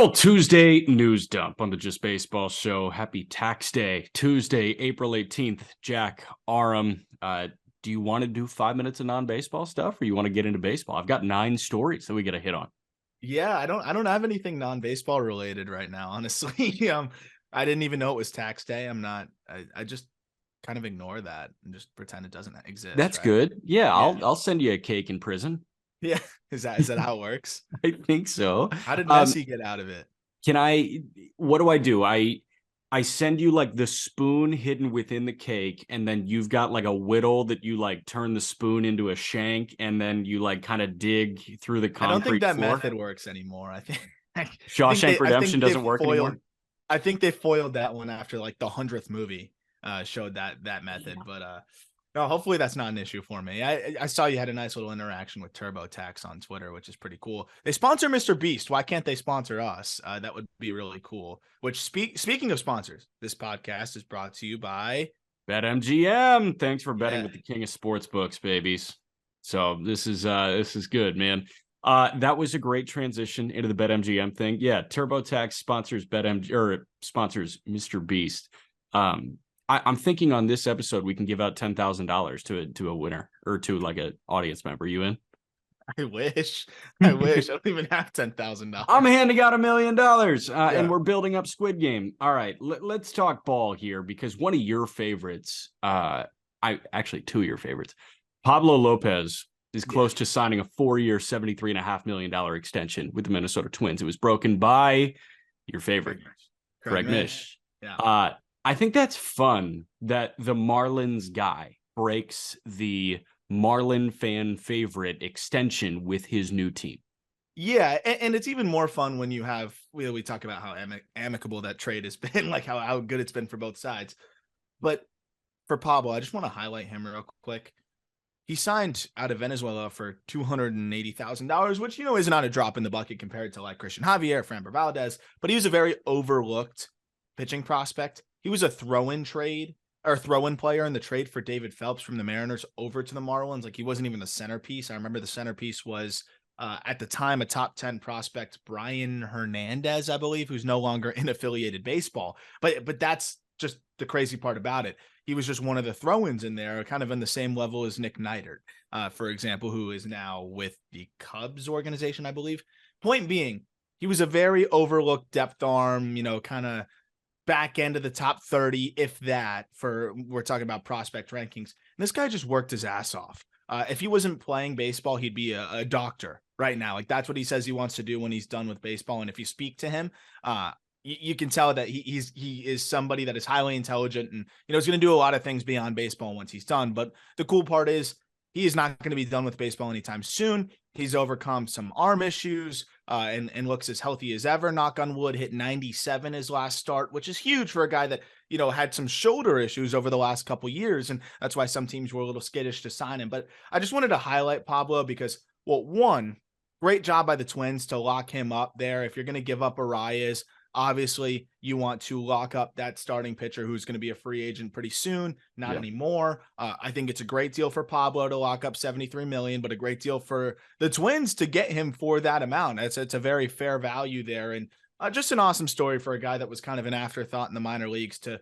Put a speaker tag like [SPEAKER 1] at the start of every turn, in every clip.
[SPEAKER 1] Well, Tuesday news dump on the Just Baseball Show. Happy Tax Day, Tuesday, April 18th. Jack Aram, do you want to do 5 minutes of non-baseball stuff, or you want to get into baseball? I've got 9 stories that we got to hit on.
[SPEAKER 2] Yeah, I don't have anything non-baseball related right now, honestly. I didn't even know it was tax day. I just kind of ignore that and just pretend it doesn't exist,
[SPEAKER 1] That's
[SPEAKER 2] right?
[SPEAKER 1] good. Yeah,
[SPEAKER 2] Yeah.
[SPEAKER 1] I'll send you a cake in prison.
[SPEAKER 2] Yeah. Is that how it works?
[SPEAKER 1] I think so.
[SPEAKER 2] How did
[SPEAKER 1] Um,
[SPEAKER 2] Messi get out of it?
[SPEAKER 1] can I? What do I do? I send you like the spoon hidden within the cake, and then you've got like a whittle that you like turn the spoon into a shank, and then you like kind of dig through the
[SPEAKER 2] I don't think
[SPEAKER 1] concrete
[SPEAKER 2] that
[SPEAKER 1] floor.
[SPEAKER 2] method works anymore. I think I
[SPEAKER 1] Shawshank
[SPEAKER 2] I
[SPEAKER 1] Redemption
[SPEAKER 2] think they
[SPEAKER 1] doesn't work
[SPEAKER 2] foiled
[SPEAKER 1] anymore.
[SPEAKER 2] I think they foiled that one after like the 100th movie showed that method, but no, hopefully that's not an issue for me. I saw you had a nice little interaction with TurboTax on Twitter, which is pretty cool. They sponsor Mr. Beast. Why can't they sponsor us? That would be really cool. Which speaking of sponsors, this podcast is brought to you by
[SPEAKER 1] BetMGM. Thanks for betting
[SPEAKER 2] yeah.
[SPEAKER 1] with the king of sports books, babies. So this is good, man. That was a great transition into the BetMGM thing. Yeah, TurboTax sponsors BetMGM or sponsors Mr. Beast. I'm thinking on this episode we can give out $10,000 to a winner or to like an audience member. You in?
[SPEAKER 2] I wish. I wish. I don't even have $10,000.
[SPEAKER 1] I'm handing out $1 million, and
[SPEAKER 2] Yeah.
[SPEAKER 1] we're building up Squid Game. All right, let's talk ball here because one of your favorites, I actually 2 of your favorites, Pablo Lopez is close to signing a 4-year, $73.5 million extension with the Minnesota Twins. It was broken by your favorite, Craig Mish.
[SPEAKER 2] Yeah.
[SPEAKER 1] I think that's fun that the Marlins guy breaks the Marlin fan favorite extension with his new team.
[SPEAKER 2] Yeah, and it's even more fun when you have we talk about how amicable that trade has been, like how good it's been for both sides. But for Pablo, I just want to highlight him real quick. He signed out of Venezuela for $280,000, which is not a drop in the bucket compared to like Christian Javier, Framber Valdez, but he was a very overlooked pitching prospect. He was a throw-in player in the trade for David Phelps from the Mariners over to the Marlins. Like he wasn't even the centerpiece. I remember the centerpiece was at the time a top 10 prospect, Brian Hernandez, I believe, who's no longer in affiliated baseball. But that's just the crazy part about it. He was just one of the throw-ins in there, kind of in the same level as Nick Neidert, for example, who is now with the Cubs organization, I believe. Point being, he was a very overlooked depth arm, kind of back end of the top 30, if that, we're talking about prospect rankings. And this guy just worked his ass off. If he wasn't playing baseball, he'd be a doctor right now. Like that's what he says he wants to do when he's done with baseball. And if you speak to him, you can tell that he is somebody that is highly intelligent and he's going to do a lot of things beyond baseball once he's done. But the cool part is he is not going to be done with baseball anytime soon. He's overcome some arm issues and looks as healthy as ever. Knock on wood, hit 97 his last start, which is huge for a guy that had some shoulder issues over the last couple years, and that's why some teams were a little skittish to sign him. But I just wanted to highlight Pablo because, well, one, great job by the Twins to lock him up there. If you're going to give up Arias, obviously you want to lock up that starting pitcher who's going to be a free agent pretty soon. Not anymore. I think it's a great deal for Pablo to lock up $73 million, but a great deal for the Twins to get him for that amount. It's a very fair value there. And just an awesome story for a guy that was kind of an afterthought in the minor leagues to,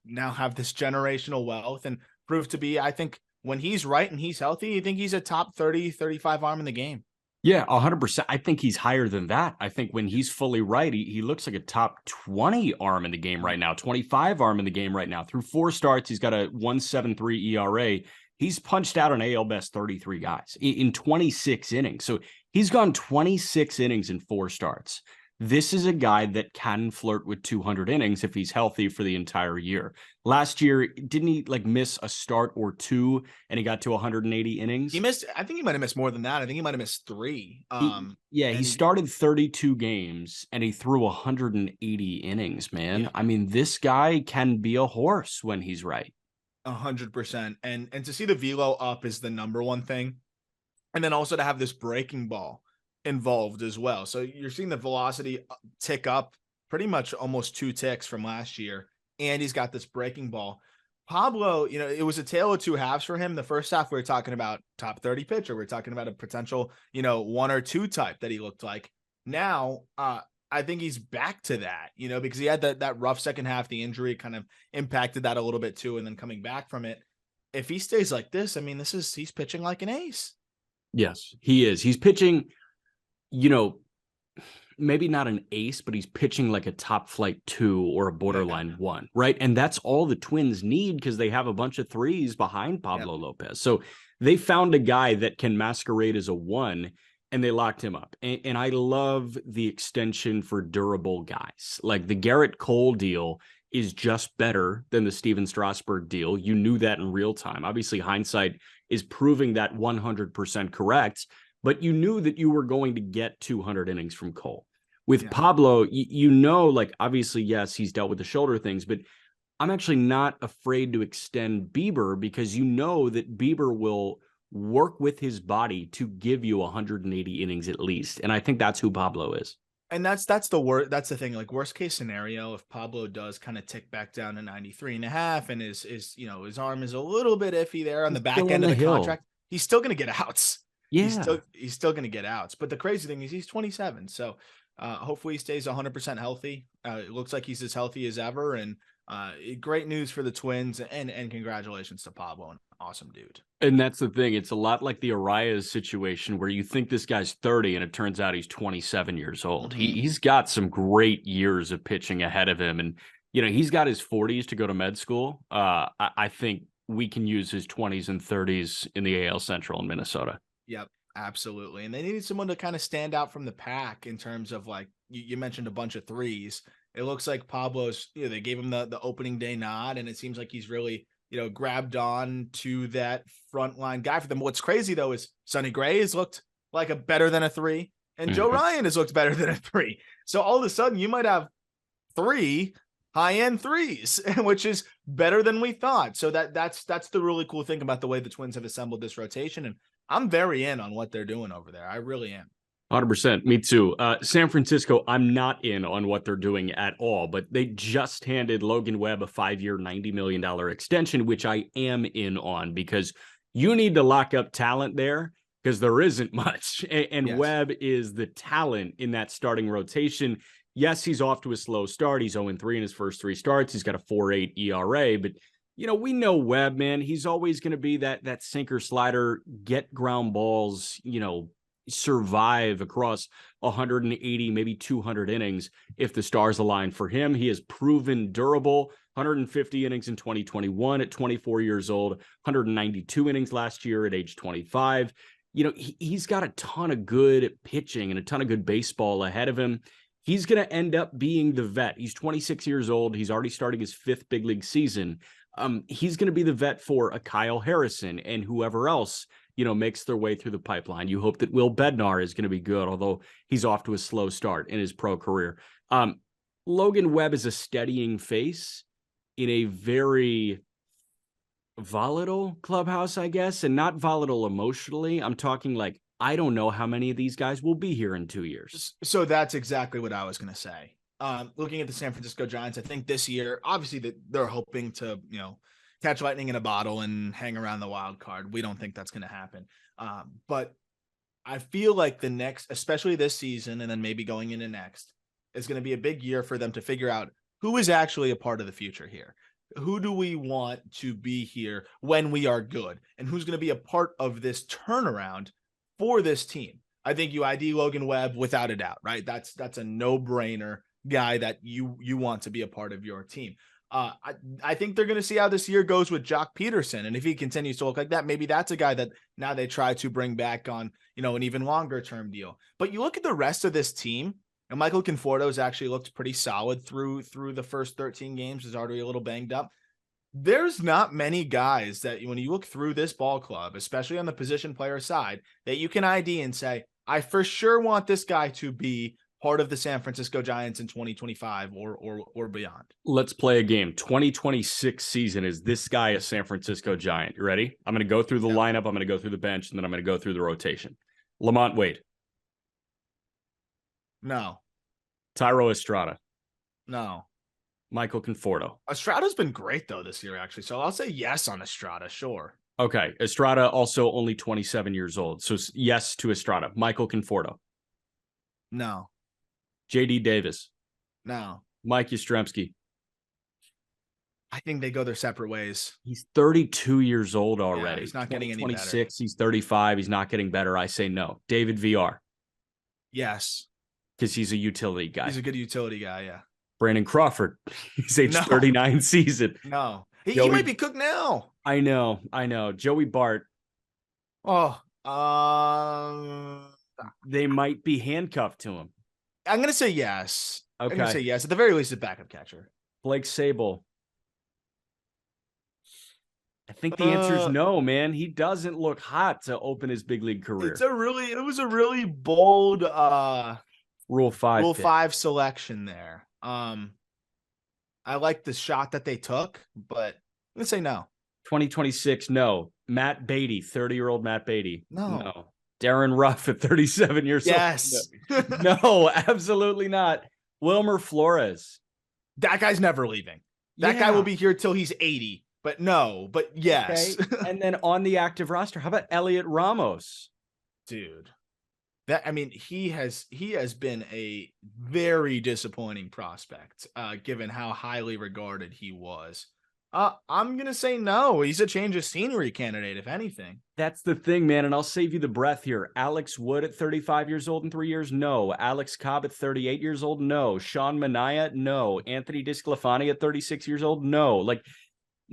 [SPEAKER 2] now have this generational wealth and prove to be, I think when he's right and he's healthy, I think he's a top 30, 35 arm in the game.
[SPEAKER 1] Yeah, 100%. I think he's higher than that. I think when he's fully right, he looks like a top 20 arm in the game right now, 25 arm in the game right now. Through 4 starts, he's got a 1.73 ERA. He's punched out an AL best 33 guys in 26 innings. So he's gone 26 innings in 4 starts. This is a guy that can flirt with 200 innings if he's healthy for the entire year. Last year, didn't he miss a start or 2 and he got to 180 innings?
[SPEAKER 2] He missed, I think he might have missed more than that. I think he might have missed 3.
[SPEAKER 1] He started 32 games and he threw 180 innings, man. Yeah. I mean, this guy can be a horse when he's right.
[SPEAKER 2] 100%. And to see the velo up is the number one thing. And then also to have this breaking ball involved as well. So you're seeing the velocity tick up pretty much almost 2 ticks from last year. And he's got this breaking ball. Pablo, it was a tale of 2 halves for him. The first half, we were talking about top 30 pitcher. We we're talking about a potential, 1 or 2 type that he looked like. Now, I think he's back to that, because he had that rough second half. The injury kind of impacted that a little bit too, and then coming back from it. If he stays like this, I mean, he's pitching like an ace.
[SPEAKER 1] Yes, he is. He's pitching, you know, maybe not an ace, but he's pitching like a top flight 2 or a borderline 1, right? And that's all the Twins need because they have a bunch of threes behind Pablo Lopez. So they found a guy that can masquerade as a 1, and they locked him up. And I love the extension for durable guys. Like the Garrett Cole deal is just better than the Steven Strasburg deal. You knew that in real time. Obviously, hindsight is proving that 100% correct, but you knew that you were going to get 200 innings from Cole. With Pablo, like, obviously, yes, he's dealt with the shoulder things, but I'm actually not afraid to extend Bieber because you know that Bieber will work with his body to give you 180 innings at least. And I think that's who Pablo is.
[SPEAKER 2] And that's the thing. Like, worst case scenario, if Pablo does kind of tick back down to 93.5 and his arm is a little bit iffy there on the back end of the contract, he's still going to get outs.
[SPEAKER 1] Yeah.
[SPEAKER 2] He's still going to get outs. But the crazy thing is he's 27. So hopefully he stays 100% healthy. It looks like he's as healthy as ever. And great news for the Twins, and congratulations to Pablo. An awesome dude.
[SPEAKER 1] And that's the thing. It's a lot like the Arias situation where you think this guy's 30 and it turns out he's 27 years old.
[SPEAKER 2] Mm-hmm.
[SPEAKER 1] He's got some great years of pitching ahead of him. And, he's got his 40s to go to med school. I think we can use his 20s and 30s in the AL Central in Minnesota.
[SPEAKER 2] Yep, absolutely. And they needed someone to kind of stand out from the pack in terms of, like, you mentioned a bunch of threes. It looks like Pablo's, they gave him the opening day nod, and it seems like he's really, grabbed on to that frontline guy for them. What's crazy, though, is Sonny Gray has looked like a better than a 3, and Joe Ryan has looked better than a 3. So all of a sudden, you might have 3 high-end 3s, which is better than we thought. So that's the really cool thing about the way the Twins have assembled this rotation, and I'm very in on what they're doing over there. I really am.
[SPEAKER 1] 100%. Me too. San Francisco, I'm not in on what they're doing at all, but they just handed Logan Webb a 5-year, $90 million extension, which I am in on because you need to lock up talent there because there isn't much. And yes, Webb is the talent in that starting rotation. Yes, he's off to a slow start. He's 0-3 in his first 3 starts. He's got a 4.8 ERA, but we know Webb, man. He's always going to be that sinker slider, get ground balls, survive across 180, maybe 200 innings if the stars align for him. He has proven durable. 150 innings in 2021 at 24 years old, 192 innings last year at age 25. He's got a ton of good pitching and a ton of good baseball ahead of him. He's going to end up being the vet. He's 26 years old. He's already starting his 5th big league season. He's going to be the vet for a Kyle Harrison and whoever else, makes their way through the pipeline. You hope that Will Bednar is going to be good, although he's off to a slow start in his pro career. Logan Webb is a steadying face in a very volatile clubhouse, I guess, and not volatile emotionally. I'm talking like, I don't know how many of these guys will be here in 2 years.
[SPEAKER 2] So that's exactly what I was going to say. Looking at the San Francisco Giants, I think this year, obviously they're hoping to, catch lightning in a bottle and hang around the wild card. We don't think that's going to happen. But I feel like the next, especially this season, and then maybe going into next, is going to be a big year for them to figure out who is actually a part of the future here. Who do we want to be here when we are good? And who's going to be a part of this turnaround for this team? I think you ID Logan Webb without a doubt, right? That's a no-brainer guy that you want to be a part of your team. I think they're going to see how this year goes with Jock Peterson. And if he continues to look like that, maybe that's a guy that now they try to bring back on, an even longer term deal. But you look at the rest of this team, and Michael Conforto's actually looked pretty solid through the first 13 games. Is already a little banged up. There's not many guys that when you look through this ball club, especially on the position player side, that you can ID and say, I for sure want this guy to be part of the San Francisco Giants in 2025 or beyond.
[SPEAKER 1] Let's play a game. 2026 season. Is this guy a San Francisco Giant? You ready? I'm going to go through the lineup. I'm going to go through the bench, and then I'm going to go through the rotation. Lamont Wade.
[SPEAKER 2] No.
[SPEAKER 1] Tyro Estrada.
[SPEAKER 2] No.
[SPEAKER 1] Michael Conforto.
[SPEAKER 2] Estrada's been great, though, this year, actually. So I'll say yes on Estrada, sure.
[SPEAKER 1] Okay. Estrada also only 27 years old. So yes to Estrada. Michael Conforto.
[SPEAKER 2] No.
[SPEAKER 1] J.D. Davis,
[SPEAKER 2] No.
[SPEAKER 1] Mike Yastrzemski.
[SPEAKER 2] I think they go their separate ways.
[SPEAKER 1] He's 32 years old already.
[SPEAKER 2] Yeah, he's not getting any better.
[SPEAKER 1] 26, he's 35. He's not getting better. I say no. David VR.
[SPEAKER 2] Yes.
[SPEAKER 1] Because he's a utility guy.
[SPEAKER 2] He's a good utility guy, yeah.
[SPEAKER 1] Brandon Crawford. He's age 39 season.
[SPEAKER 2] No. He might be cooked now.
[SPEAKER 1] I know. Joey Bart.
[SPEAKER 2] Oh,
[SPEAKER 1] they might be handcuffed to him.
[SPEAKER 2] I'm going to say yes.
[SPEAKER 1] Okay.
[SPEAKER 2] I'm going to say yes. At the very least, a backup catcher.
[SPEAKER 1] Blake Sable. I think the answer is no, man. He doesn't look hot to open his big league career.
[SPEAKER 2] It was a really bold
[SPEAKER 1] Rule 5
[SPEAKER 2] selection there. I like the shot that they took, but I'm going to say no.
[SPEAKER 1] 2026, no. Matt Baty, 30-year-old Matt Baty.
[SPEAKER 2] No.
[SPEAKER 1] Darren Ruff at 37 years old.
[SPEAKER 2] Yes.
[SPEAKER 1] No, absolutely not. Wilmer Flores.
[SPEAKER 2] That guy's never leaving. That guy will be here till he's 80. But yes.
[SPEAKER 1] Okay. And then on the active roster, how about Elliot Ramos?
[SPEAKER 2] Dude. He has been a very disappointing prospect, given how highly regarded he was. I'm going to say no. He's a change of scenery candidate, if anything.
[SPEAKER 1] That's the thing, man. And I'll save you the breath here. Alex Wood at 35 years old in 3 years? No. Alex Cobb at 38 years old? No. Sean Manaea? No. Anthony DeSclafani at 36 years old? No. Like,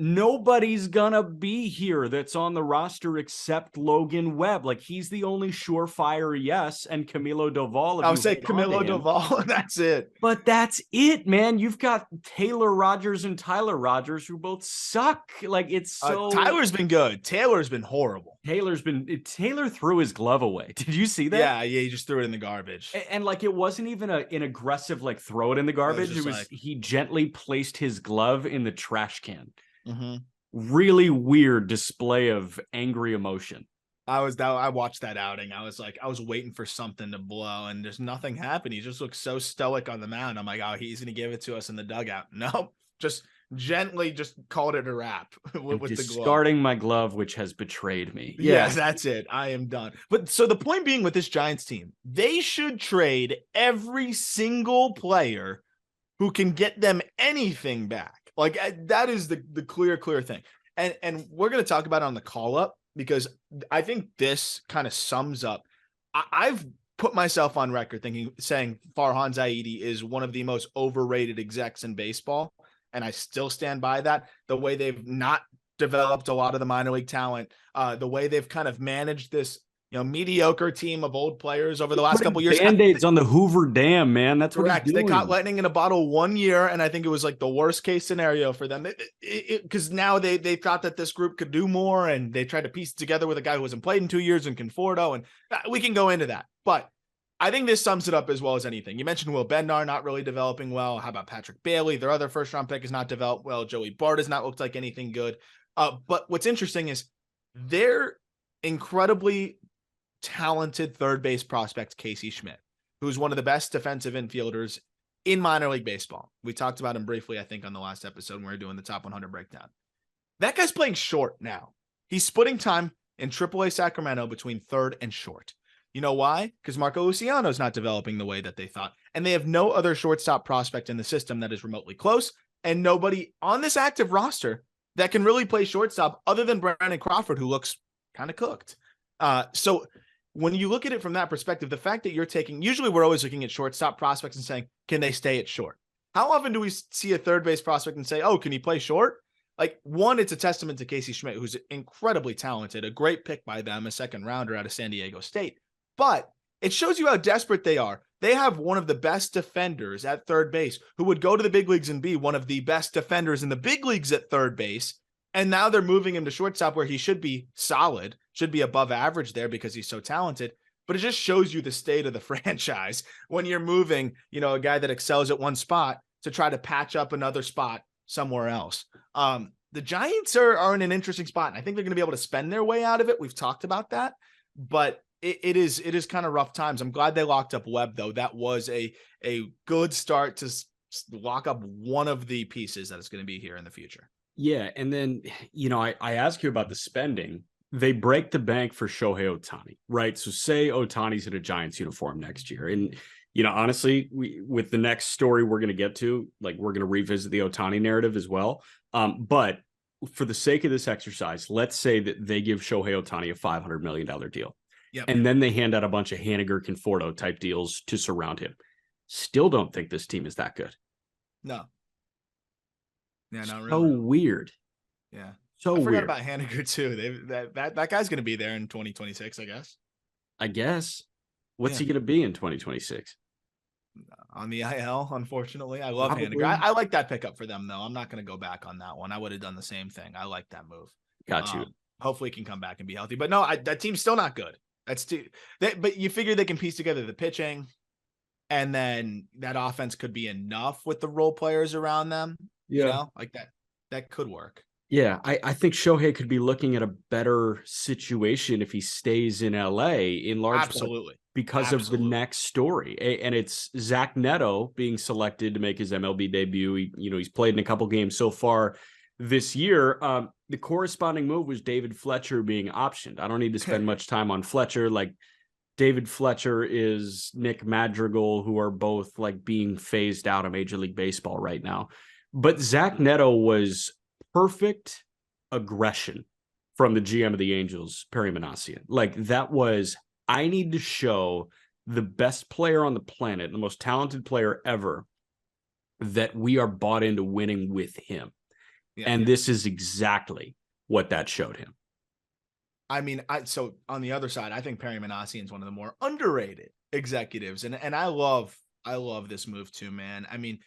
[SPEAKER 1] nobody's gonna be here that's on the roster except Logan Webb. Like, he's the only surefire yes, and Camilo Doval.
[SPEAKER 2] I would say Camilo Doval, and that's it.
[SPEAKER 1] But that's it, man. You've got Taylor Rogers and Tyler Rogers, who both suck. Like, it's so...
[SPEAKER 2] Tyler's been good. Taylor's been horrible.
[SPEAKER 1] Taylor threw his glove away. Did you see that?
[SPEAKER 2] Yeah, he just threw it in the garbage.
[SPEAKER 1] And like, it wasn't even an aggressive, like, throw it in the garbage. It was he gently placed his glove in the trash can.
[SPEAKER 2] Mm-hmm.
[SPEAKER 1] Really weird display of angry emotion.
[SPEAKER 2] I watched that outing. I was waiting for something to blow, and just nothing happened. He just looked so stoic on the mound. I'm like, oh, he's gonna give it to us in the dugout. Nope, just gently just called it a wrap with the glove.
[SPEAKER 1] Discarding my glove, which has betrayed me.
[SPEAKER 2] Yes, that's it. I am done. But so the point being with this Giants team, they should trade every single player who can get them anything back. Like, that is the clear thing. And we're going to talk about it on the call up, because I think this kind of sums up. I've put myself on record saying Farhan Zaidi is one of the most overrated execs in baseball. And I still stand by that. The way they've not developed a lot of the minor league talent, the way they've kind of managed this, mediocre team of old players over the last couple years.
[SPEAKER 1] Band-Aids on the Hoover Dam, man. That's
[SPEAKER 2] correct.
[SPEAKER 1] What he's doing.
[SPEAKER 2] They caught lightning in a bottle 1 year, and I think it was like the worst case scenario for them. Because now they thought that this group could do more, and they tried to piece it together with a guy who hasn't played in 2 years in Conforto, and we can go into that. But I think this sums it up as well as anything. You mentioned Will Bednar not really developing well. How about Patrick Bailey? Their other first-round pick has not developed well. Joey Bart has not looked like anything good. But what's interesting is they're incredibly talented third base prospect, Casey Schmidt, who's one of the best defensive infielders in minor league baseball. We talked about him briefly, I think, on the last episode when we were doing the top 100 breakdown. That guy's playing short now. He's splitting time in AAA Sacramento between third and short. You know why? Because Marco Luciano's not developing the way that they thought, and they have no other shortstop prospect in the system that is remotely close, and nobody on this active roster that can really play shortstop other than Brandon Crawford, who looks kind of cooked. So when you look at it from that perspective, the fact that usually we're always looking at shortstop prospects and saying, can they stay at short? How often do we see a third base prospect and say, oh, can he play short? Like, one, it's a testament to Casey Schmidt, who's incredibly talented, a great pick by them, a second rounder out of San Diego State. But it shows you how desperate they are. They have one of the best defenders at third base who would go to the big leagues and be one of the best defenders in the big leagues at third base. And now they're moving him to shortstop, where he should be solid, should be above average there because he's so talented. But it just shows you the state of the franchise when you're moving, a guy that excels at one spot to try to patch up another spot somewhere else. The Giants are in an interesting spot, and I think they're going to be able to spend their way out of it. We've talked about that, but it is kind of rough times. I'm glad they locked up Webb, though. That was a good start to lock up one of the pieces that is going to be here in the future.
[SPEAKER 1] Yeah, and then, I ask you about the spending. They break the bank for Shohei Ohtani, right? So say Ohtani's in a Giants uniform next year, and, Honestly, with the next story we're going to get to, like we're going to revisit the Ohtani narrative as well. But for the sake of this exercise, let's say that they give Shohei Ohtani a $500 million deal.
[SPEAKER 2] Yep.
[SPEAKER 1] And then they hand out a bunch of Haniger Conforto type deals to surround him. Still don't think this team is that good.
[SPEAKER 2] No. Yeah, not
[SPEAKER 1] So
[SPEAKER 2] really.
[SPEAKER 1] weird.
[SPEAKER 2] Yeah.
[SPEAKER 1] So
[SPEAKER 2] I forgot
[SPEAKER 1] weird.
[SPEAKER 2] about Haniger too. That guy's going to be there in 2026, I guess.
[SPEAKER 1] I guess. What's he going to be in 2026?
[SPEAKER 2] On the IL, unfortunately. I love
[SPEAKER 1] Probably.
[SPEAKER 2] Haniger. I like that pickup for them, though. I'm not going to go back on that one. I would have done the same thing. I like that move.
[SPEAKER 1] Got you.
[SPEAKER 2] Hopefully he can come back and be healthy. But no, that team's still not good. But you figure they can piece together the pitching, and then that offense could be enough with the role players around them. Yeah. You know, like that could work.
[SPEAKER 1] Yeah, I think Shohei could be looking at a better situation if he stays in LA in large part because of the next story. And it's Zach Neto being selected to make his MLB debut. He's played in a couple games so far this year. The corresponding move was David Fletcher being optioned. I don't need to spend much time on Fletcher. Like David Fletcher is Nick Madrigal, who are both like being phased out of Major League Baseball right now. But Zach Neto was perfect aggression from the GM of the Angels, Perry Manassian. Like that was, I need to show the best player on the planet, the most talented player ever, that we are bought into winning with him. Yeah, and this is exactly what that showed him.
[SPEAKER 2] I mean, so on the other side, I think Perry Manassian is one of the more underrated executives. And I love this move too, man. I mean,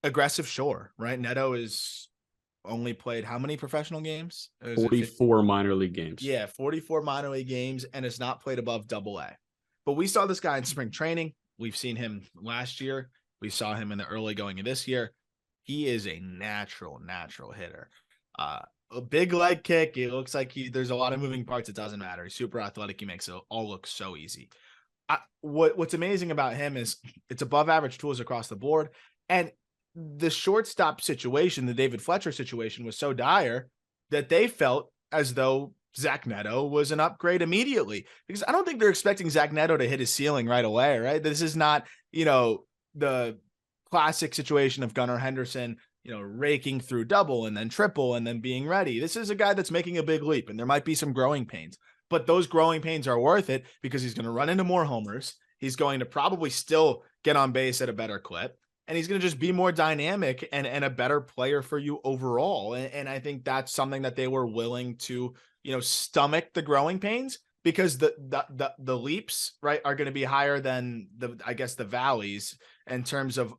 [SPEAKER 2] aggressive, sure, right? Neto is only played how many professional games?
[SPEAKER 1] 44 minor league games.
[SPEAKER 2] Yeah, 44 minor league games, and has not played above AA. But we saw this guy in spring training. We've seen him last year. We saw him in the early going of this year. He is a natural hitter. A big leg kick. It looks like there's a lot of moving parts. It doesn't matter. He's super athletic. He makes it all look so easy. What's amazing about him is it's above average tools across the board. And the shortstop situation, the David Fletcher situation, was so dire that they felt as though Zach Neto was an upgrade immediately, because I don't think they're expecting Zach Neto to hit his ceiling right away, right? This is not, the classic situation of Gunnar Henderson, raking through double and then triple and then being ready. This is a guy that's making a big leap, and there might be some growing pains, but those growing pains are worth it because he's going to run into more homers. He's going to probably still get on base at a better clip. And he's going to just be more dynamic and a better player for you overall. And I think that's something that they were willing to, stomach the growing pains, because the leaps, right, are going to be higher than the valleys in terms of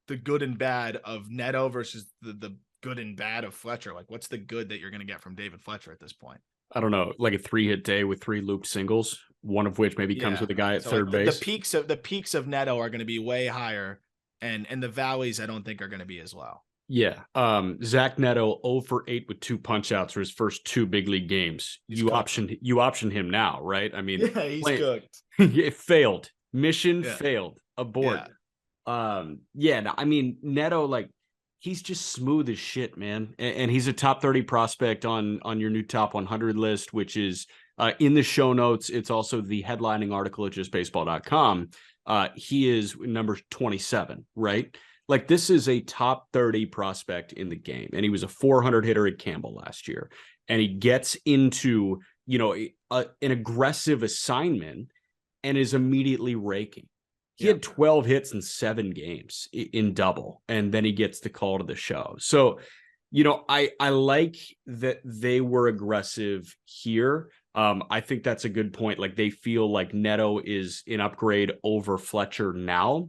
[SPEAKER 2] the good and bad of Neto versus the good and bad of Fletcher. Like, what's the good that you're going to get from David Fletcher at this point?
[SPEAKER 1] I don't know, like a 3-hit day with 3 looped singles, one of which maybe comes with a guy at third base.
[SPEAKER 2] The peaks of Neto are going to be way higher. And the valleys, I don't think, are going to be as well.
[SPEAKER 1] Yeah. Zach Neto 0 for 8 with 2 punch outs for his first 2 big league games. You option him now, right? I mean,
[SPEAKER 2] yeah, he's cooked.
[SPEAKER 1] It failed. Mission failed. Abort. No, I mean, Neto, like, he's just smooth as shit, man. And he's a top 30 prospect on your new top 100 list, which is in the show notes. It's also the headlining article at justbaseball.com. He is number 27, right? Like, this is a top 30 prospect in the game. And he was a 400 hitter at Campbell last year. And he gets into, an aggressive assignment and is immediately raking. He had 12 hits in 7 games in double. And then he gets the call to the show. So, I like that they were aggressive here. I think that's a good point. Like, they feel like Neto is an upgrade over Fletcher now,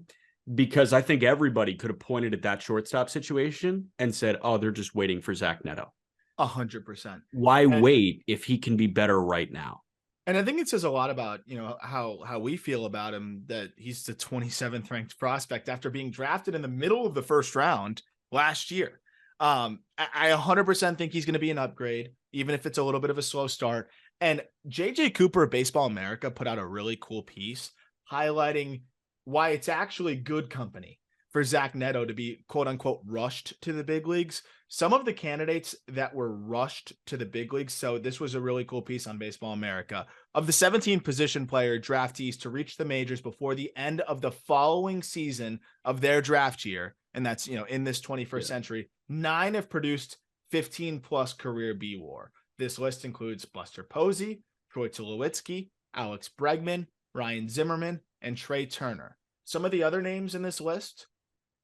[SPEAKER 1] because I think everybody could have pointed at that shortstop situation and said, oh, they're just waiting for Zach Neto.
[SPEAKER 2] 100%.
[SPEAKER 1] Why wait if he can be better right now?
[SPEAKER 2] And I think it says a lot about, how we feel about him, that he's the 27th ranked prospect after being drafted in the middle of the first round last year. I 100% think he's going to be an upgrade, even if it's a little bit of a slow start. And JJ Cooper of Baseball America put out a really cool piece highlighting why it's actually good company for Zach Neto to be quote unquote rushed to the big leagues. Some of the candidates that were rushed to the big leagues. So this was a really cool piece on Baseball America. Of the 17 position player draftees to reach the majors before the end of the following season of their draft year, and that's, in this 21st century, 9 have produced 15 plus career B WAR. This list includes Buster Posey, Troy Tulowitzki, Alex Bregman, Ryan Zimmerman, and Trey Turner. Some of the other names in this list: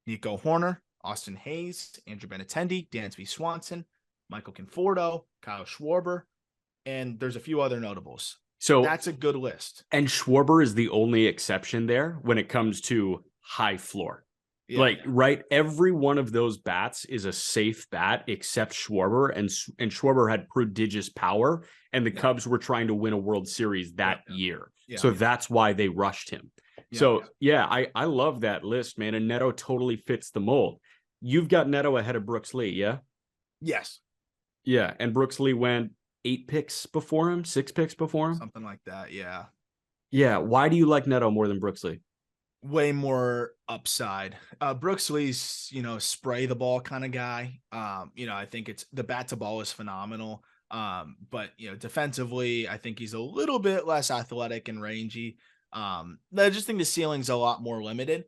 [SPEAKER 2] Nico Horner, Austin Hayes, Andrew Benintendi, Dansby Swanson, Michael Conforto, Kyle Schwarber, and there's a few other notables. So that's a good list.
[SPEAKER 1] And Schwarber is the only exception there when it comes to high floor. Right? Every one of those bats is a safe bat except Schwarber, and Schwarber had prodigious power, and the Cubs were trying to win a World Series that year. So that's why they rushed him. I love that list, man. And Neto totally fits the mold. You've got Neto ahead of Brooks Lee, yeah?
[SPEAKER 2] Yes.
[SPEAKER 1] Yeah, and Brooks Lee went 6 picks before him?
[SPEAKER 2] Something like that, yeah.
[SPEAKER 1] Yeah, why do you like Neto more than Brooks Lee?
[SPEAKER 2] Way more upside. Brooks Lee's, spray the ball kind of guy. I think it's the bat to ball is phenomenal. But defensively, I think he's a little bit less athletic and rangy. I just think the ceiling's a lot more limited.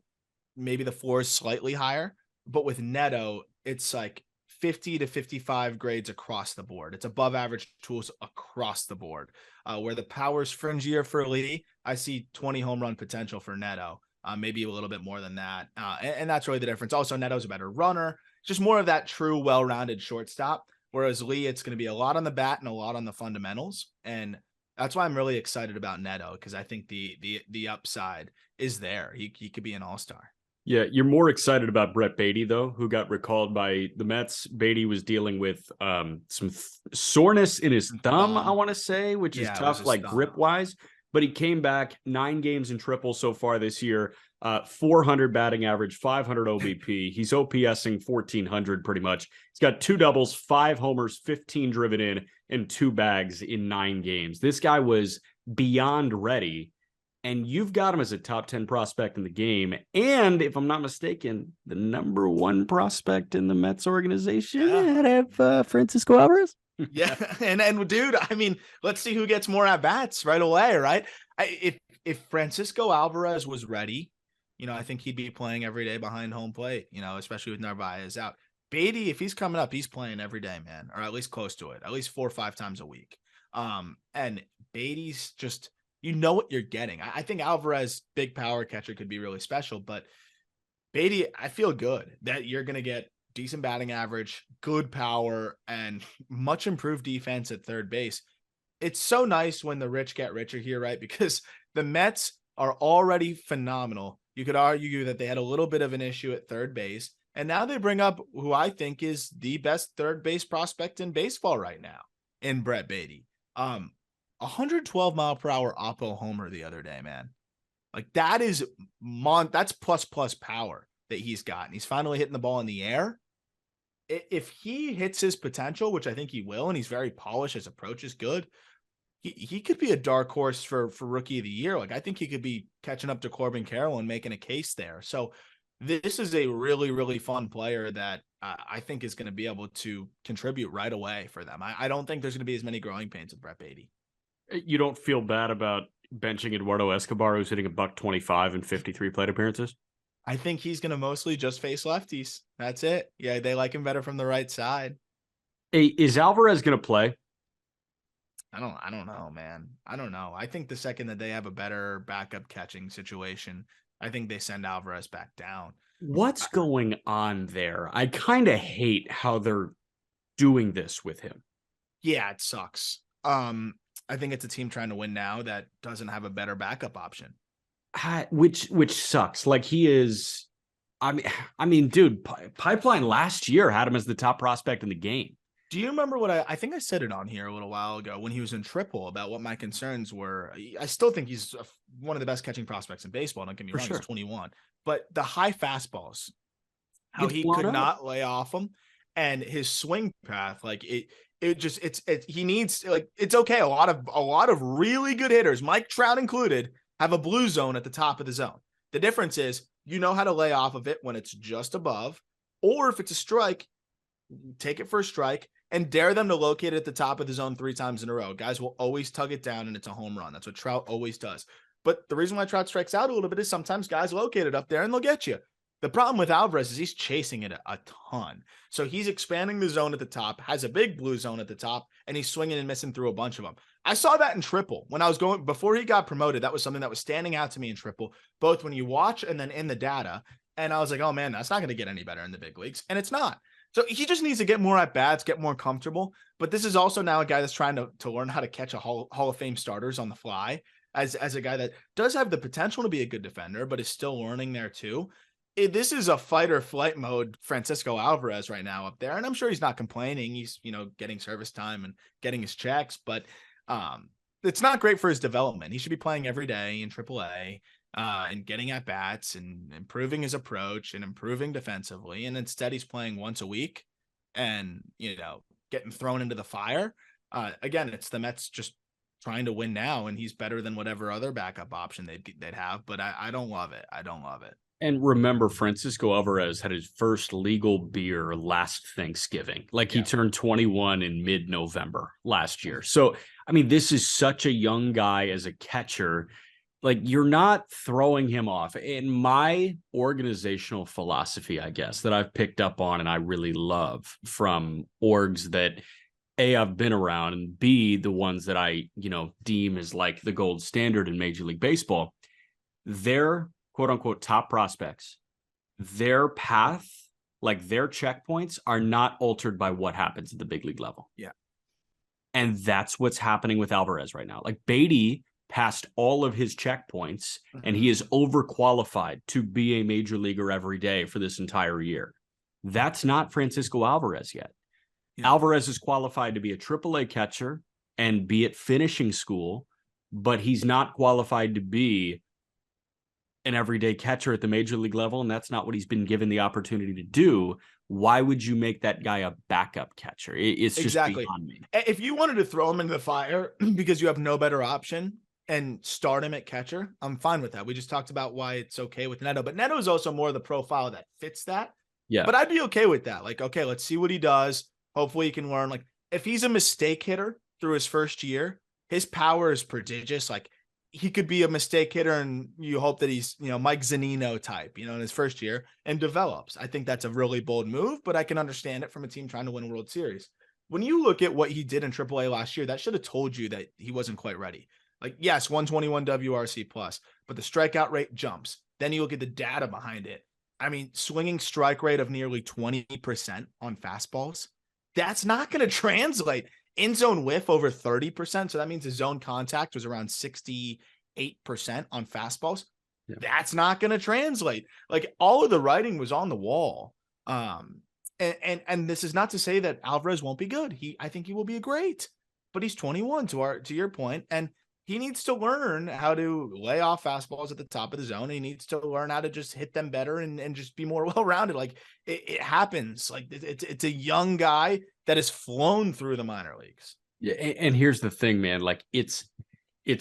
[SPEAKER 2] Maybe the floor is slightly higher, but with Neto, it's like 50 to 55 grades across the board. It's above average tools across the board. Where the power's fringier for Lee, I see 20 home run potential for Neto. Maybe a little bit more than that. And that's really the difference. Also, Neto's a better runner. It's just more of that true, well-rounded shortstop. Whereas Lee, it's going to be a lot on the bat and a lot on the fundamentals. And that's why I'm really excited about Neto, because I think the upside is there. He could be an all-star.
[SPEAKER 1] Yeah, you're more excited about Brett Baty, though, who got recalled by the Mets. Baty was dealing with some soreness in his thumb, I want to say, which is tough, like grip-wise. But he came back 9 games in triple so far this year, 400 batting average, 500 OBP. He's OPSing 1,400 pretty much. He's got 2 doubles, 5 homers, 15 driven in, and 2 bags in 9 games. This guy was beyond ready, and you've got him as a top 10 prospect in the game. And if I'm not mistaken, the number 1 prospect in the Mets organization ahead of Francisco Alvarez.
[SPEAKER 2] Yeah. And dude, I mean, let's see who gets more at bats right away. Right. If Francisco Alvarez was ready, I think he'd be playing every day behind home plate, especially with Narvaez out. Baty, if he's coming up, he's playing every day, man, or at least close to it, at least 4 or 5 times a week. And Baty's just, what you're getting. I think Alvarez, big power catcher, could be really special, but Baty, I feel good that you're going to get decent batting average, good power, and much improved defense at third base. It's so nice when the rich get richer here, right? Because the Mets are already phenomenal. You could argue that they had a little bit of an issue at third base, and now they bring up who I think is the best third base prospect in baseball right now, in Brett Baty. 112 mile per hour oppo homer the other day, man. Like that is that's plus power that he's got, and he's finally hitting the ball in the air. If he hits his potential, which I think he will, and he's very polished, his approach is good, he could be a dark horse for rookie of the year. Like I think he could be catching up to Corbin Carroll and making a case there. So this is a really, really fun player that I think is going to be able to contribute right away for them. I don't think there's going to be as many growing pains with Brett Baty.
[SPEAKER 1] You don't feel bad about benching Eduardo Escobar, who's hitting $125 in 53 plate appearances?
[SPEAKER 2] I think he's going to mostly just face lefties. That's it. Yeah, they like him better from the right side.
[SPEAKER 1] Hey, is Alvarez going to play?
[SPEAKER 2] I don't know, man. I don't know. I think the second that they have a better backup catching situation, I think they send Alvarez back down.
[SPEAKER 1] What's going on there? I kind of hate how they're doing this with him.
[SPEAKER 2] Yeah, it sucks. I think it's a team trying to win now that doesn't have a better backup option.
[SPEAKER 1] Which sucks. Like he is, I mean, dude, Pipeline last year had him as the top prospect in the game.
[SPEAKER 2] Do you remember what I think I said it on here a little while ago when he was in triple about what my concerns were? I still think he's one of the best catching prospects in baseball. Don't get me wrong, he's 21, but the high fastballs, how he could not lay off them, and his swing path, like he needs, like, it's okay. A lot of really good hitters, Mike Trout included, have a blue zone at the top of the zone. The difference is you know how to lay off of it when it's just above, or if it's a strike, take it for a strike and dare them to locate it at the top of the zone 3 times in a row. Guys will always tug it down and it's a home run. That's what Trout always does. But the reason why Trout strikes out a little bit is sometimes guys locate it up there and they'll get you. The problem with Alvarez is he's chasing it a ton. So he's expanding the zone at the top, has a big blue zone at the top, and he's swinging and missing through a bunch of them. I saw that in triple when I was going before he got promoted. That was something that was standing out to me in triple, both when you watch and then in the data. And I was like, oh man, that's not going to get any better in the big leagues. And it's not. So he just needs to get more at bats, get more comfortable. But this is also now a guy that's trying to learn how to catch a Hall of Fame starters on the fly as a guy that does have the potential to be a good defender, but is still learning there too. This is a fight or flight mode Francisco Alvarez right now up there. And I'm sure he's not complaining. He's, getting service time and getting his checks, but it's not great for his development. He should be playing every day in AAA and getting at bats and improving his approach and improving defensively. And instead he's playing once a week and, getting thrown into the fire. Again, it's the Mets just trying to win now, and he's better than whatever other backup option they'd have. But I don't love it. I don't love it.
[SPEAKER 1] And remember, Francisco Alvarez had his first legal beer last Thanksgiving. He turned 21 in mid-November last year. So, this is such a young guy as a catcher. You're not throwing him off. In my organizational philosophy, I guess, that I've picked up on and I really love from orgs that, A, I've been around, and B, the ones that I, deem as the gold standard in Major League Baseball, they're quote unquote top prospects, their path, their checkpoints are not altered by what happens at the big league level.
[SPEAKER 2] Yeah.
[SPEAKER 1] And that's what's happening with Alvarez right now. Baty passed all of his checkpoints and he is overqualified to be a major leaguer every day for this entire year. That's not Francisco Alvarez yet. Yeah. Alvarez is qualified to be a AAA catcher and be at finishing school, but he's not qualified to be an everyday catcher at the major league level, and that's not what he's been given the opportunity to do. Why would you make that guy a backup catcher? It's just beyond me.
[SPEAKER 2] If you wanted to throw him into the fire because you have no better option and start him at catcher, I'm fine with that. We just talked about why it's okay with Neto, but Neto is also more the profile that fits that.
[SPEAKER 1] Yeah.
[SPEAKER 2] But I'd be okay with that. Okay, let's see what he does. Hopefully he can learn. If he's a mistake hitter through his first year, his power is prodigious. He could be a mistake hitter and you hope that he's, Mike Zunino type, in his first year and develops. I think that's a really bold move, but I can understand it from a team trying to win a World Series. When you look at what he did in AAA last year, that should have told you that he wasn't quite ready. Yes, 121 WRC plus, but the strikeout rate jumps. Then you look at the data behind it. Swinging strike rate of nearly 20% on fastballs. That's not going to translate. In zone whiff over 30%. So that means the zone contact was around 68% on fastballs. Yeah. That's not going to translate. All of the writing was on the wall. And this is not to say that Alvarez won't be good. I think he will be great, but he's 21 to your point, and he needs to learn how to lay off fastballs at the top of the zone. He needs to learn how to just hit them better and just be more well-rounded. It happens. It's a young guy that has flown through the minor leagues.
[SPEAKER 1] Yeah. And here's the thing, man, it's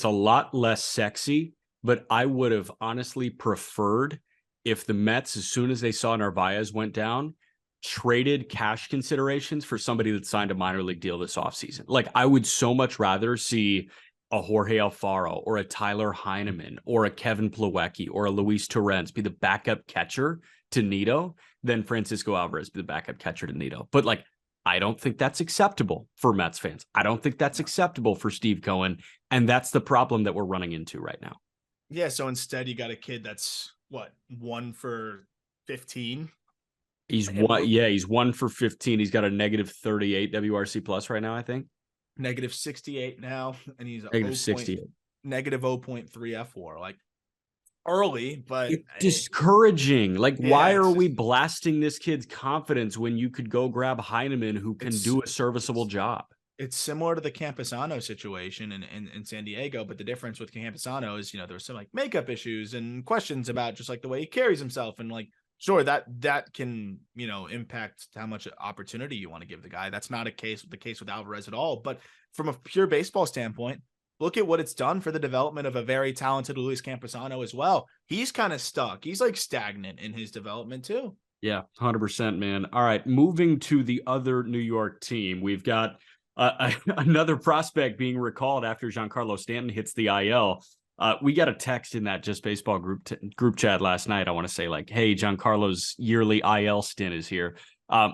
[SPEAKER 1] a lot less sexy, but I would have honestly preferred if the Mets, as soon as they saw Narvaez went down, traded cash considerations for somebody that signed a minor league deal this offseason. I would so much rather see a Jorge Alfaro or a Tyler Heineman or a Kevin Plawecki or a Luis Torrens be the backup catcher to Neto than Francisco Alvarez be the backup catcher to Neto. But I don't think that's acceptable for Mets fans. I don't think that's acceptable for Steve Cohen. And that's the problem that we're running into right now.
[SPEAKER 2] Yeah. So instead you got a kid that's 1 for 15.
[SPEAKER 1] He's 1 for 15. He's got a negative 38 WRC plus right now, I think.
[SPEAKER 2] Negative 68 now, and he's
[SPEAKER 1] negative 68,
[SPEAKER 2] negative 0.3 F4. Early, but
[SPEAKER 1] it's discouraging. Why are we blasting this kid's confidence when you could go grab Heineman, who can do a serviceable job?
[SPEAKER 2] It's similar to the Campusano situation in San Diego, but the difference with Campusano is, there was some makeup issues and questions about just the way he carries himself, and sure, that can, impact how much opportunity you want to give the guy. That's not the case with Alvarez at all. But from a pure baseball standpoint, look at what it's done for the development of a very talented Luis Camposano as well. He's kind of stuck. He's like stagnant in his development too.
[SPEAKER 1] Yeah, 100%, man. All right, moving to the other New York team, we've got another prospect being recalled after Giancarlo Stanton hits the IL. We got a text in that Just Baseball group chat last night. I want to say like, hey, Giancarlo's yearly IL stint is here,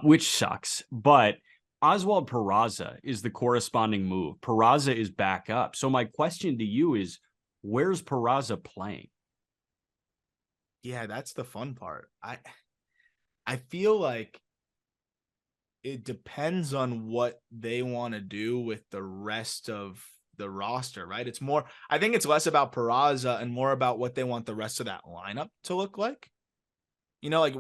[SPEAKER 1] which sucks. But Oswald Peraza is the corresponding move. Peraza is back up. So my question to you is, where's Peraza playing?
[SPEAKER 2] Yeah, that's the fun part. I feel like it depends on what they want to do with the rest of the roster, right? It's more, I think it's less about Peraza and more about what they want the rest of that lineup to look like. You know, like,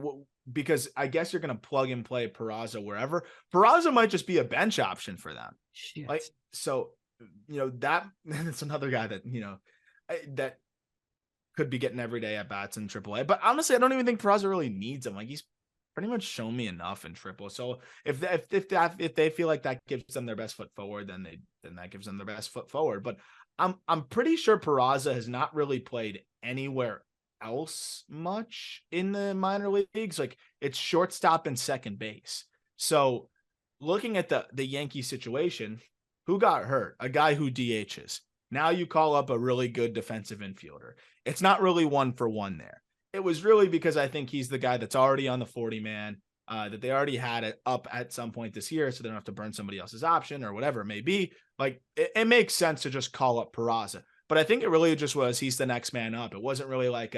[SPEAKER 2] because I guess you're going to plug and play Peraza wherever. Peraza might just be a bench option for them.
[SPEAKER 1] Shit.
[SPEAKER 2] Like, so, you know, that's another guy that, you know, that could be getting everyday at bats in AAA. But honestly, I don't even think Peraza really needs him. Like, he's pretty much shown me enough in triple. So if they feel like that gives them their best foot forward, then that gives them their best foot forward. But I'm pretty sure Peraza has not really played anywhere else much in the minor leagues. Like, it's shortstop and second base. So looking at the Yankee situation, who got hurt? A guy who DHs. Now you call up a really good defensive infielder. It's not really one for one there. It was really because I think he's the guy that's already on the 40-man, that they already had it up at some point this year, so they don't have to burn somebody else's option or whatever it may be. Like, it makes sense to just call up Peraza. But I think it really just was he's the next man up. It wasn't really like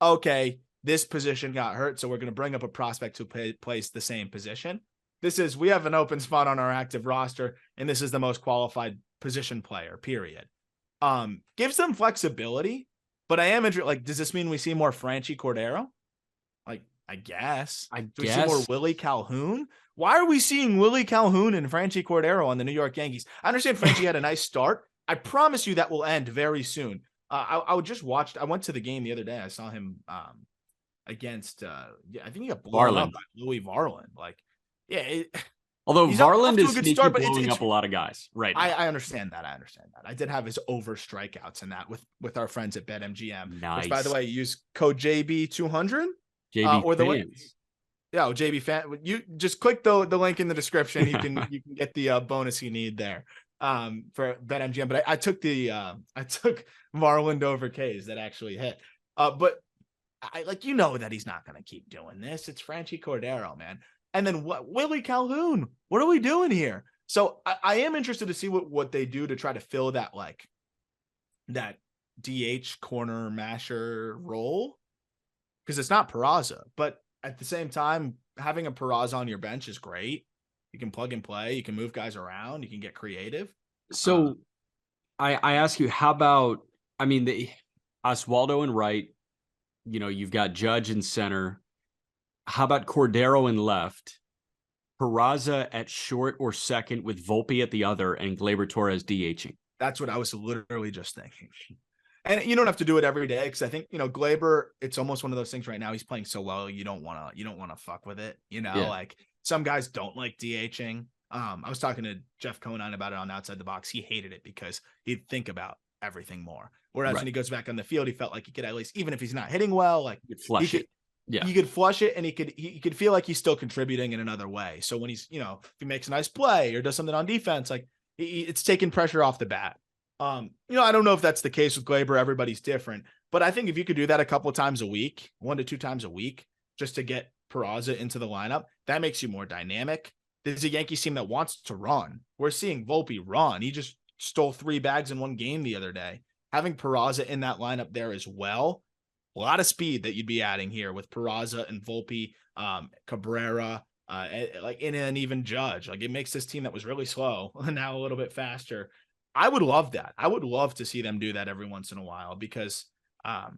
[SPEAKER 2] okay, this position got hurt, so we're going to bring up a prospect who plays the same position. This is, we have an open spot on our active roster, and this is the most qualified position player, period. Gives them flexibility. But I am interested, like, does this mean we see more Franchy Cordero? Like, I guess. Do we see more Willie Calhoun? Why are we seeing Willie Calhoun and Franchy Cordero on the New York Yankees? I understand Franchy had a nice start. I promise you that will end very soon. I went to the game the other day. I saw him against, I think he got blown up by Louis Varland. Like, yeah.
[SPEAKER 1] Although Varland is sneaky blowing up a lot of guys, right?
[SPEAKER 2] I understand that. I did have his over strikeouts in that with our friends at BetMGM.
[SPEAKER 1] Nice.
[SPEAKER 2] Which, by the way, use code JB200.
[SPEAKER 1] JB
[SPEAKER 2] or the
[SPEAKER 1] fans.
[SPEAKER 2] JB fan. You just click the link in the description. You can get the bonus you need there for BetMGM. But I took Varland over K's that actually hit. But I that he's not going to keep doing this. It's Franchy Cordero, man. And then what? Willie Calhoun. What are we doing here? So I am interested to see what they do to try to fill that, like, that DH corner masher role, because it's not Peraza. But at the same time, having a Peraza on your bench is great. You can plug and play. You can move guys around. You can get creative.
[SPEAKER 1] So I ask you, how about, I mean, the Oswaldo in right, you know, you've got Judge in center. How about Cordero in left, Peraza at short or second with Volpe at the other, and Gleyber Torres DHing?
[SPEAKER 2] That's what I was literally just thinking. And you don't have to do it every day, because I think, Gleyber, it's almost one of those things right now. He's playing so well, you don't want to fuck with it. Like, some guys don't like DHing. I was talking to Jeff Conan about it on Outside the Box. He hated it because he'd think about everything more. Whereas when he goes back on the field, he felt like he could, at least, even if he's not hitting well, like,
[SPEAKER 1] flush it. Yeah,
[SPEAKER 2] he could flush it, and he could feel like he's still contributing in another way. So when he's, if he makes a nice play or does something on defense, like, it's taking pressure off the bat. I don't know if that's the case with Gleyber. Everybody's different, but I think if you could do that a couple of times a week, 1 to 2 times a week, just to get Peraza into the lineup, that makes you more dynamic. There's a Yankees team that wants to run. We're seeing Volpe run. He just stole 3 bags in one game the other day. Having Peraza in that lineup there as well, a lot of speed that you'd be adding here with Peraza and Volpe, Cabrera, like, in an even Judge. Like, it makes this team that was really slow now a little bit faster. I would love that. I would love to see them do that every once in a while, because I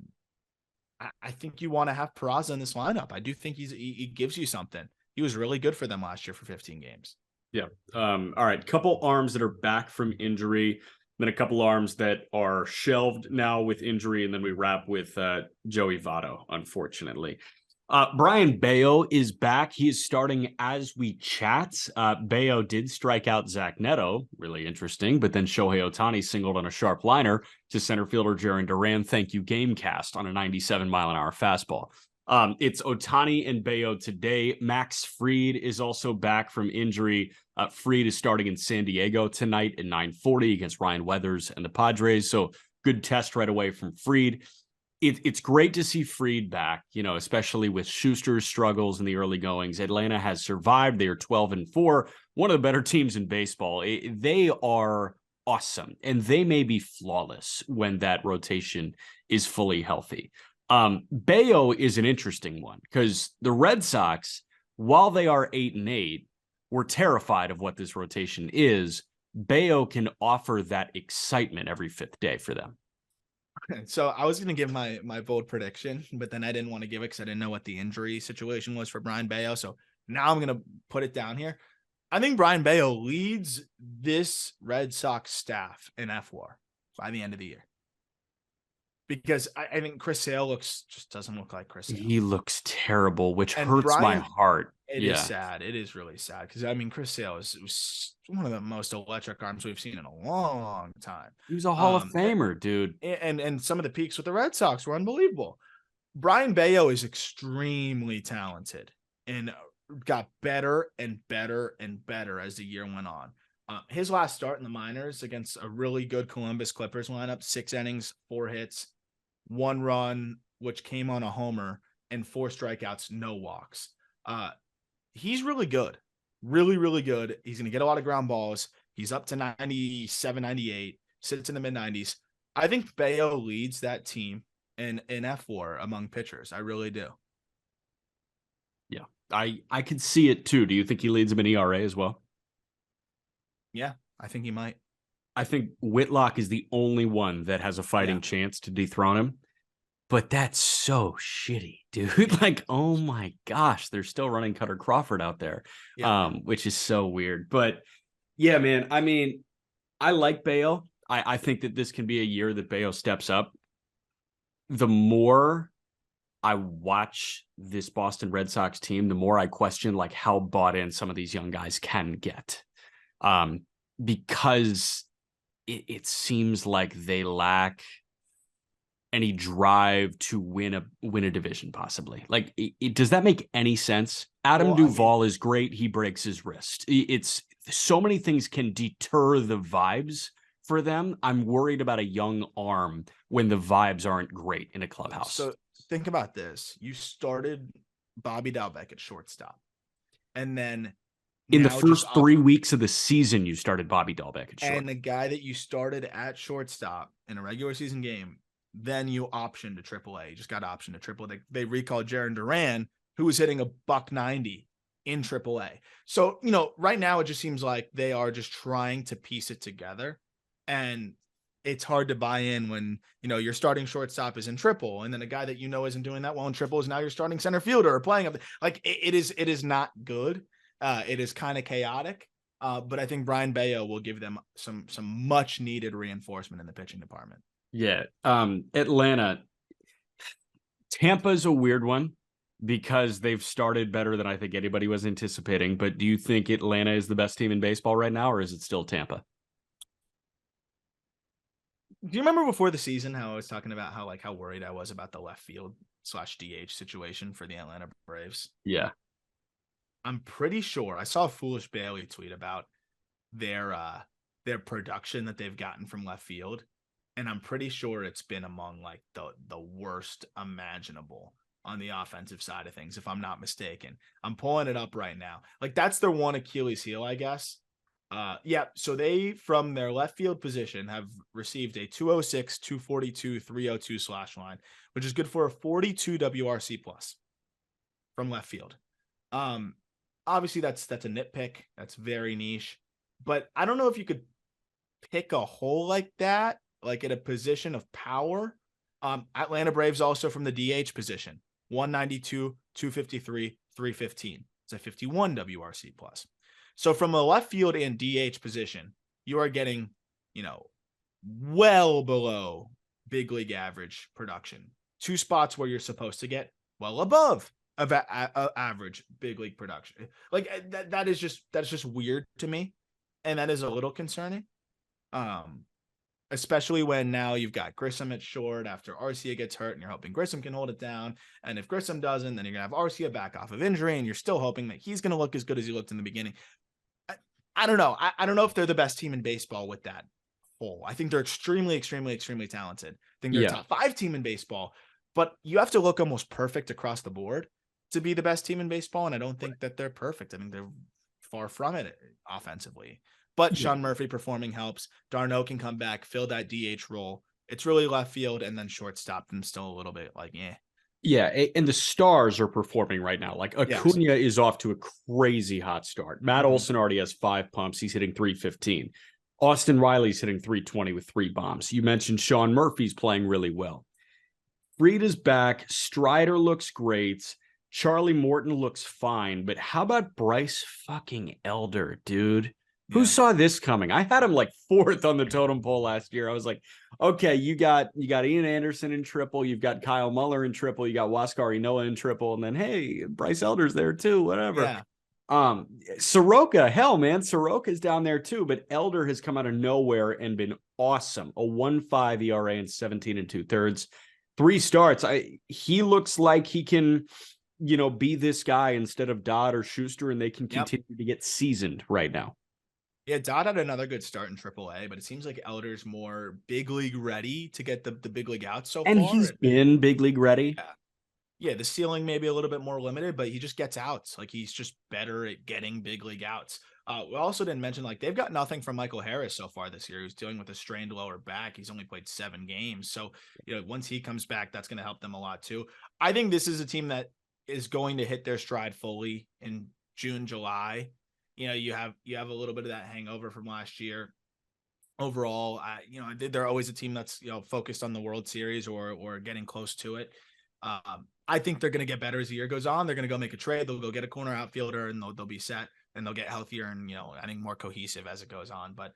[SPEAKER 2] think you want to have Peraza in this lineup. I do think he gives you something. He was really good for them last year for 15 games.
[SPEAKER 1] Yeah. All right. Couple arms that are back from injury, then a couple arms that are shelved now with injury, and then we wrap with Joey Votto, unfortunately. Brayan Bello is back. He is starting as we chat. Bello did strike out Zach Neto, really interesting, but then Shohei Ohtani singled on a sharp liner to center fielder Jarren Duran. Thank you, Gamecast, on a 97-mile-an-hour fastball. It's Ohtani and Bello today. Max Fried is also back from injury. Fried is starting in San Diego tonight at 9:40 against Ryan Weathers and the Padres. So good test right away from Fried. It's great to see Fried back, especially with Schuster's struggles in the early goings. Atlanta has survived. They are 12-4, one of the better teams in baseball. They are awesome, and they may be flawless when that rotation is fully healthy. Bello is an interesting one because the Red Sox, while they are 8-8, we're terrified of what this rotation is. Bello can offer that excitement every fifth day for them.
[SPEAKER 2] So I was going to give my bold prediction, but then I didn't want to give it because I didn't know what the injury situation was for Brayan Bello. So now I'm going to put it down here. I think Brayan Bello leads this Red Sox staff in FWAR by the end of the year. Because I think Chris Sale just doesn't look like Chris Sale.
[SPEAKER 1] He looks terrible, which hurts my heart.
[SPEAKER 2] It is sad. It is really sad because Chris Sale was one of the most electric arms we've seen in a long time.
[SPEAKER 1] He was a Hall of Famer, dude.
[SPEAKER 2] And some of the peaks with the Red Sox were unbelievable. Brayan Bello is extremely talented and got better and better and better as the year went on. His last start in the minors against a really good Columbus Clippers lineup, 6 innings, 4 hits, 1 run, which came on a homer, and 4 strikeouts, no walks. He's really good. Really, really good. He's going to get a lot of ground balls. He's up to 97, 98, sits in the mid-90s. I think Bello leads that team in F4 among pitchers. I really do.
[SPEAKER 1] Yeah, I can see it too. Do you think he leads him in ERA as well?
[SPEAKER 2] Yeah, I think he might.
[SPEAKER 1] I think Whitlock is the only one that has a fighting chance to dethrone him. But that's so shitty, dude. Like, oh my gosh, they're still running Cutter Crawford out there, which is so weird. But yeah, man, I like Bello. I think that this can be a year that Bello steps up. The more I watch this Boston Red Sox team, the more I question like how bought in some of these young guys can get. Because it seems like they lack any drive to win a division, possibly. Like, does that make any sense? Adam Duvall is great. He breaks his wrist. It's so many things can deter the vibes for them. I'm worried about a young arm when the vibes aren't great in a clubhouse.
[SPEAKER 2] So think about this. You started Bobby Dalbec at shortstop. And then
[SPEAKER 1] in the first 3 weeks of the season, you started Bobby Dalbec at short.
[SPEAKER 2] And the guy that you started at shortstop in a regular season game, then you optioned to AAA. You just got optioned to AAA. They recalled Jarren Duran, who was hitting a $190 in AAA. So, right now it just seems like they are just trying to piece it together. And it's hard to buy in when, your starting shortstop is in triple. And then a guy that isn't doing that well in triple is now your starting center fielder or playing. Like, it is not good. It is kind of chaotic. But I think Brayan Bello will give them some much needed reinforcement in the pitching department.
[SPEAKER 1] Yeah. Atlanta. Tampa's a weird one because they've started better than I think anybody was anticipating. But do you think Atlanta is the best team in baseball right now, or is it still Tampa?
[SPEAKER 2] Do you remember before the season how I was talking about how worried I was about the left field /DH situation for the Atlanta Braves?
[SPEAKER 1] Yeah.
[SPEAKER 2] I'm pretty sure I saw a Foolish Bailey tweet about their production that they've gotten from left field. And I'm pretty sure it's been among like the worst imaginable on the offensive side of things, if I'm not mistaken. I'm pulling it up right now. Like, that's their one Achilles heel, I guess. So they, from their left field position, have received a 206, 242, 302 slash line, which is good for a 42 WRC plus from left field. Obviously that's a nitpick. That's very niche, but I don't know if you could pick a hole like that, like at a position of power. Atlanta Braves also from the DH position, 192, 253, 315. It's a 51 WRC plus. So from a left field and DH position, you are getting, well below big league average production. 2 spots where you're supposed to get well above of average big league production. Like that's just weird to me, and that is a little concerning. Especially when now you've got Grissom at short after Arcia gets hurt, and you're hoping Grissom can hold it down. And if Grissom doesn't, then you're gonna have Arcia back off of injury, and you're still hoping that he's gonna look as good as he looked in the beginning. I don't know. I don't know if they're the best team in baseball with that whole. I think they're extremely, extremely, extremely talented. I think they're a top 5 team in baseball, but you have to look almost perfect across the board to be the best team in baseball. And I don't think that they're perfect. I think they're far from it offensively. But Sean Murphy performing helps. Darno can come back, fill that DH role. It's really left field, and then shortstop. I'm still a little bit like, eh.
[SPEAKER 1] Yeah, and the stars are performing right now. Like Acuna is off to a crazy hot start. Matt Olson already has 5 pumps. He's hitting 315. Austin Riley's hitting 320 with 3 bombs. You mentioned Sean Murphy's playing really well. Frida's back. Strider looks great. Charlie Morton looks fine. But how about Bryce fucking Elder, dude? Who saw this coming? I had him like 4th on the totem pole last year. I was like, okay, you got Ian Anderson in triple, you've got Kyle Muller in triple, you got Huascar Ynoa in triple, and then hey, Bryce Elder's there too, whatever. Yeah. Soroka, hell man, Soroka's down there too, but Elder has come out of nowhere and been awesome. A 1.5 ERA and 17 2/3. 3 starts. He looks like he can, be this guy instead of Dodd or Schuster, and they can continue to get seasoned right now.
[SPEAKER 2] Yeah, Dodd had another good start in AAA, but it seems like Elder's more big league ready to get the big league out so far.
[SPEAKER 1] And he's been big league ready.
[SPEAKER 2] Yeah, the ceiling may be a little bit more limited, but he just gets outs. Like he's just better at getting big league outs. We also didn't mention like they've got nothing from Michael Harris so far this year. Who's dealing with a strained lower back. He's only played 7 games, so once he comes back, that's going to help them a lot too. I think this is a team that is going to hit their stride fully in June, July. You have a little bit of that hangover from last year. Overall, they're always a team that's focused on the World Series or getting close to it. I think they're going to get better as the year goes on. They're going to go make a trade. They'll go get a corner outfielder, and they'll be set, and they'll get healthier and I think more cohesive as it goes on. But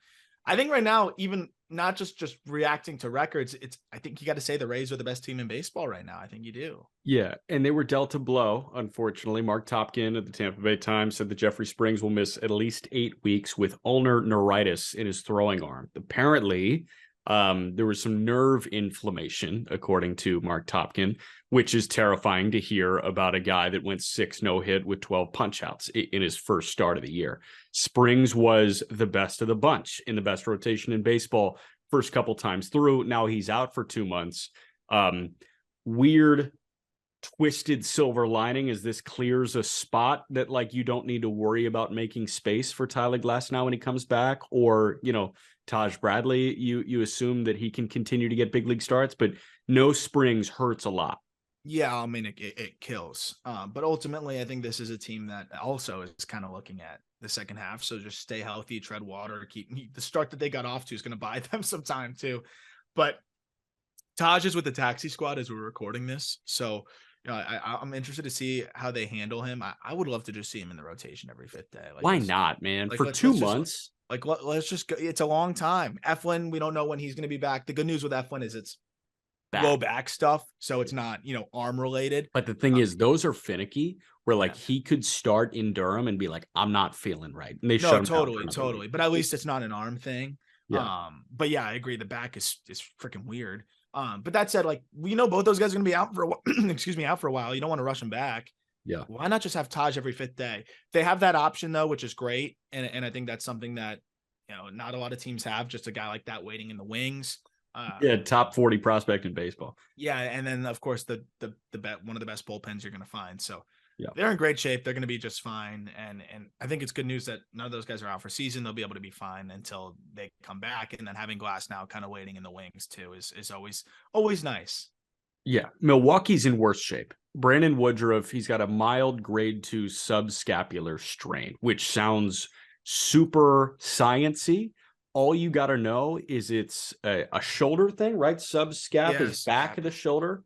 [SPEAKER 2] I think right now, even not just reacting to records, I think you got to say the Rays are the best team in baseball right now. I think you do.
[SPEAKER 1] Yeah, and they were dealt a blow, unfortunately. Mark Topkin of the Tampa Bay Times said that Jeffrey Springs will miss at least 8 weeks with ulnar neuritis in his throwing arm. Apparently, there was some nerve inflammation, according to Mark Topkin, which is terrifying to hear about a guy that went 6 no-hit with 12 punch-outs in his first start of the year. Springs was the best of the bunch in the best rotation in baseball first couple times through. Now he's out for 2 months. Weird, twisted silver lining is this clears a spot that like you don't need to worry about making space for Tyler Glasnow when he comes back, or Taj Bradley. You assume that he can continue to get big league starts, but no Springs hurts a lot.
[SPEAKER 2] Yeah, I mean it kills. But ultimately, I think this is a team that also is kind of looking at the second half. So just stay healthy, tread water, keep the start that they got off to is going to buy them some time too. But Taj is with the taxi squad as we're recording this, so I'm interested to see how they handle him. I would love to just see him in the rotation every 5th day. Like,
[SPEAKER 1] why not, man? For 2 months.
[SPEAKER 2] Let's just go. It's a long time. Eflin, we don't know when he's going to be back. The good news with Eflin is it's low back stuff, so it's not arm related.
[SPEAKER 1] But the thing is, those are finicky. Where like he could start in Durham and be like, I'm not feeling right, and they shut him down
[SPEAKER 2] totally. But at least it's not an arm thing.
[SPEAKER 1] Yeah.
[SPEAKER 2] But yeah, I agree. The back is freaking weird. But that said, like we know both those guys are going to be out for out for a while. You don't want to rush them back.
[SPEAKER 1] Yeah.
[SPEAKER 2] Why not just have Taj every 5th day? They have that option though, which is great. And I think that's something that, not a lot of teams have, just a guy like that waiting in the wings.
[SPEAKER 1] Top 40 prospect in baseball.
[SPEAKER 2] Yeah. And then of course the one of the best bullpens you're going to find. So
[SPEAKER 1] yeah,
[SPEAKER 2] they're in great shape. They're going to be just fine. And I think it's good news that none of those guys are out for season. They'll be able to be fine until they come back. And then having Glasnow kind of waiting in the wings too is always nice.
[SPEAKER 1] Yeah. Milwaukee's in worse shape. Brandon Woodruff, he's got a mild grade 2 subscapular strain, which sounds super sciencey. All you got to know is it's a shoulder thing, right? Subscap is back of the shoulder.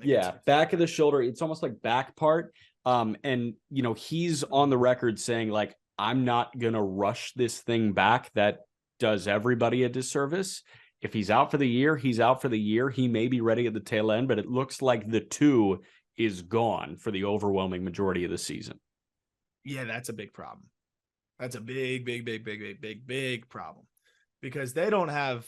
[SPEAKER 1] Yeah. Back of the shoulder. It's almost like back part. And he's on the record saying like, I'm not going to rush this thing back. That does everybody a disservice. If he's out for the year, he's out for the year. He may be ready at the tail end, but it looks like the 2 is gone for the overwhelming majority of the season.
[SPEAKER 2] Yeah, that's a big problem. That's a big problem, because they don't have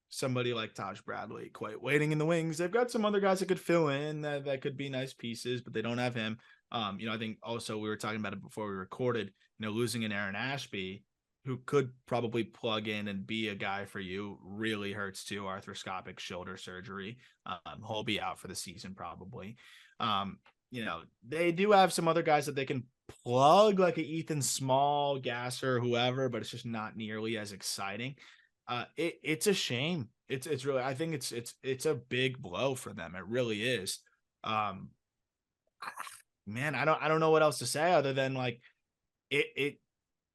[SPEAKER 2] somebody like Taj Bradley quite waiting in the wings. They've got some other guys that could fill in that could be nice pieces, but they don't have him. I think also we were talking about it before we recorded, losing an Aaron Ashby, who could probably plug in and be a guy for you, really hurts too. Arthroscopic shoulder surgery. He'll be out for the season probably. They do have some other guys that they can plug, like a Ethan Small, Gasser, whoever, but it's just not nearly as exciting. It's a shame. It's really, I think it's a big blow for them. It really is. Man, I don't know what else to say other than like it